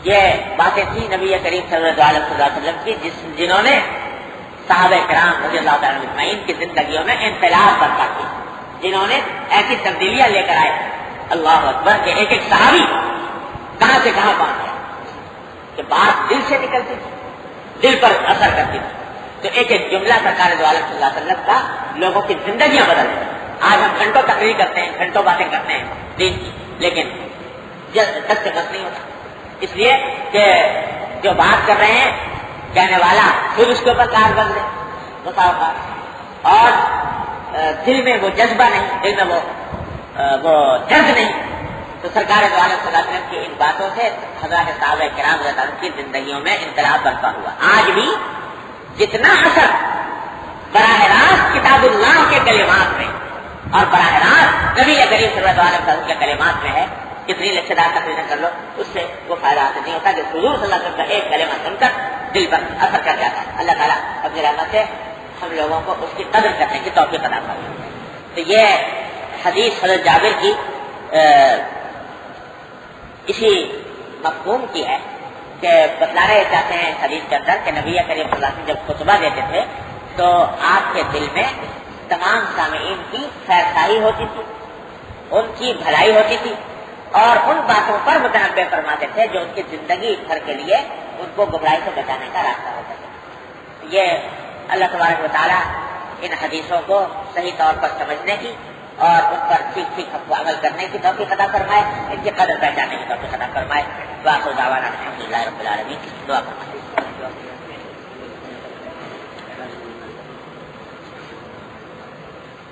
یہ باتیں تھی نبی کریم صلی اللہ علیہ وسلم کی جنہوں نے صحابہ کرام رضی اللہ تعالیٰ عنہم کی زندگیوں میں انقلاب برپا کی، جنہوں نے ایسی تبدیلیاں لے کر آئے. اللہ اکبر کہ ایک ایک صحابی کہاں سے کہاں پہنچ گئے کہ بات دل سے نکلتی تھی، دل پر اثر کرتی تھی. تو ایک ایک جملہ سرکار دو عالم صلی اللہ علیہ وسلم کا لوگوں کی زندگیاں بدل گئی. آج ہم گھنٹوں تقریر کرتے ہیں، گھنٹوں باتیں کرتے ہیں دین کی، لیکن دس سے بس نہیں ہوتا. اس لیے کہ جو بات کر رہے ہیں، کہنے والا خود اس کے اوپر کار بن دے مساوقات، اور دل میں وہ جذبہ نہیں، دل میں وہ درد نہیں، تو سرکار دو عالم صلی اللہ علیہ وسلم کی ان باتوں سے حضرات صحابہ کرام رضی اللہ عنہم کی زندگیوں میں انقلاب برپا ہوا۔ آج بھی جتنا اثر براہ راست کتاب اللہ کے کلمات میں اور براہ راست نبی کریم صلی اللہ علیہ وسلم کے کلمات میں ہے، کتنی لچھدار تقریریں کر لو اس سے وہ فائدہ حاصل نہیں ہوتا کہ حضور صلی اللہ علیہ وسلم کا ایک کلمہ سن کر دل پر اثر کر جاتا ہے۔ اللہ تعالیٰ اپنی رحمت سے ہم لوگوں کو اس کی قدر کرنے کی توفیق عطا فرمائے۔ تو یہ حدیث حضرت جابر کی اسی مفہوم کی ہے کہ بتلانے چاہتے ہیں حدیث کے اندر کہ نبی کریم صلی اللہ علیہ وسلم جب خطبہ دیتے تھے تو آپ کے دل میں تمام سامعین کی خیر خواہی ہوتی تھی، ان کی بھلائی ہوتی تھی اور ان باتوں پر متنبع فرماتے تھے جو ان کی زندگی بھر کے لیے ان کو گمراہی سے بچانے کا راستہ ہوتا تھا۔ یہ اللہ تبارک و تعالیٰ ان حدیثوں کو صحیح طور پر سمجھنے کی اور ان پر ٹھیک ٹھیک عمل کرنے کی توفیق عطا فرمائے، ان کی قدر پہچاننے کی توفیق عطا فرمائے۔ وآخر دعوانا الحمدللہ رب العالمین۔ دعا فرمائے۔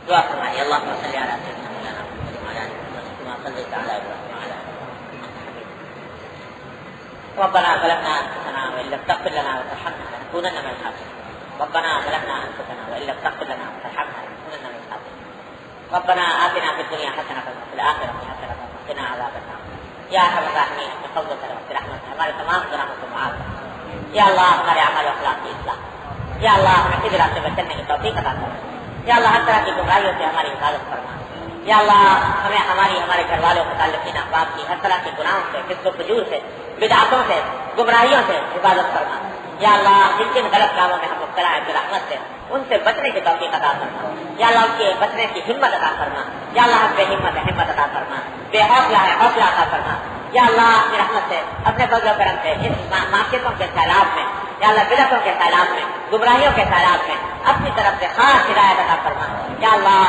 دعا فرمائے۔ اللہم صلی علی سیدنا مولانا محمد وعلی آلہ وصحبہ کما صلیت علی ابراہیم وعلی آل ابراہیم۔ ربنا ظلمنا انفسنا وان لم تغفر لنا وترحمنا لنكونن من الخاسرين۔ ربنا ظلمنا انفسنا وان لم تغفر لنا وترحمنا لنكونن من الخاسرين۔ ربنا آتنا في الدنيا حسنة وفي الآخرة حسنة وقنا عذاب النار۔ یا ارحم الراحمین اپنے فضل و کرم سے رحمت سے ہمارے تمام گناہوں کو معاف کر۔ یا اللہ ہمارے اعمال و اخلاق کی اصلاح۔ یا اللہ ہمیں سیدھے راستے پر چلنے کی توفیق عطا فرما۔ یا اللہ ہر طرح کی گمراہیوں سے ہماری حفاظت فرما۔ یا اللہ ہمیں ہمارے گھر والوں متعلقین احباب کی ہر طرح کے گناہوں سے، فسق و فجور سے، بدعتوں سے، گمراہیوں سے حفاظت فرما۔ یا اللہ جن جن غلط کاموں میں ہم مبتلا ہیں برحمت سے ان سے بچنے کی توفیق عطا فرما۔ یا اللہ ان کے بچنے کی ہمت عطا فرما۔ یا اللہ ہم بے ہمت ہے ہمت عطا فرما، بے حوصلہ ہے حوصلہ عطا فرما۔ یا اللہ اپنی رحمت سے اپنے فضل و کرم سے اس معصیتوں کے سیلاب میں، یا اللہ بدعتوں کے سیلاب میں، گمراہیوں کے سیلاب میں اپنی طرف سے خاص ہدایت عطا فرما۔ یا اللہ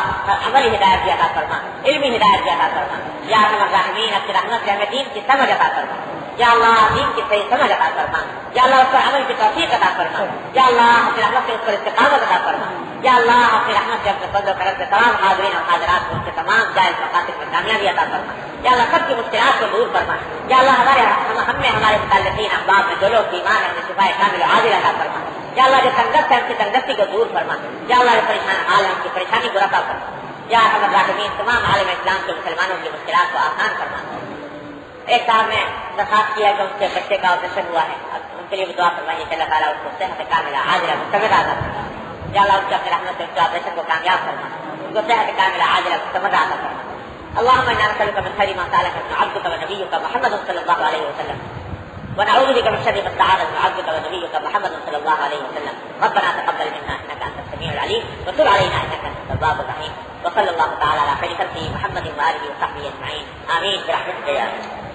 عملی ہدایت بھی عطا فرما، علمی ہدایت بھی عطا فرما۔ یا ارحم الراحمین اپنی رحمت سے ہمیں دین کی سمجھ عطا فرما۔ یا اللہ دین کی صحیح سمجھ عطا فرما۔ یا اللہ اس پر عمل کی توفیق عطا فرما۔ یا اللہ اپنی رحمت سے اس پر استقامت عطا فرما۔ یا اللہ اپنی رحمت سے اپنے فضل و کرم سے تمام حاضرین اور حاضرات کو ان کے تمام جائز مقاصد میں کامیابی عطا فرما۔ یا اللہ سب کی مشکلات کو دور فرما۔ یا اللہ ہمارے متعلقین احباب میں جو لوگ ایمان ہے انہیں شفاء کامل و عاجل عطا فرما۔ یا اللہ جو تنگست ہے ان کی تنگستی کو دور فرما۔ یا اللہ جو پریشان حال ہے ان کی پریشانی کو رفع فرما۔ یا ارحم الراحمین تمام عالم اسلام کے مسلمانوں کی مشکلات کو آسان فرما۔ ایک صاحب نے درخواست کیا کہ ان کے بچے کا آپریشن ہوا ہے، ان کے لیے بھی دعا فرمائیے کہ اللہ تعالیٰ اس کو صحت کاملہ عاجلہ مستمر عطا فرما۔ یا اللہ اس کی اپنی رحمت سے اس کے آپریشن کو کامیاب فرما، ان کو صحت کاملہ عاجلہ مستمر عطا فرما۔ اللهم انا نسألك من خير ما سألك من عبدك ونبيك محمد صلى الله عليه وسلم، ونعوذ بك من شر ما استعاذك من عبدك ونبيك محمد صلى الله عليه وسلم۔ ربنا تقبل منا انك انت السميع العليم وتب علينا انك انت التواب الرحيم، وصلى الله تعالى على خير خلقه محمد وآله وصحبه اجمعين، آمين برحمتك يا رب۔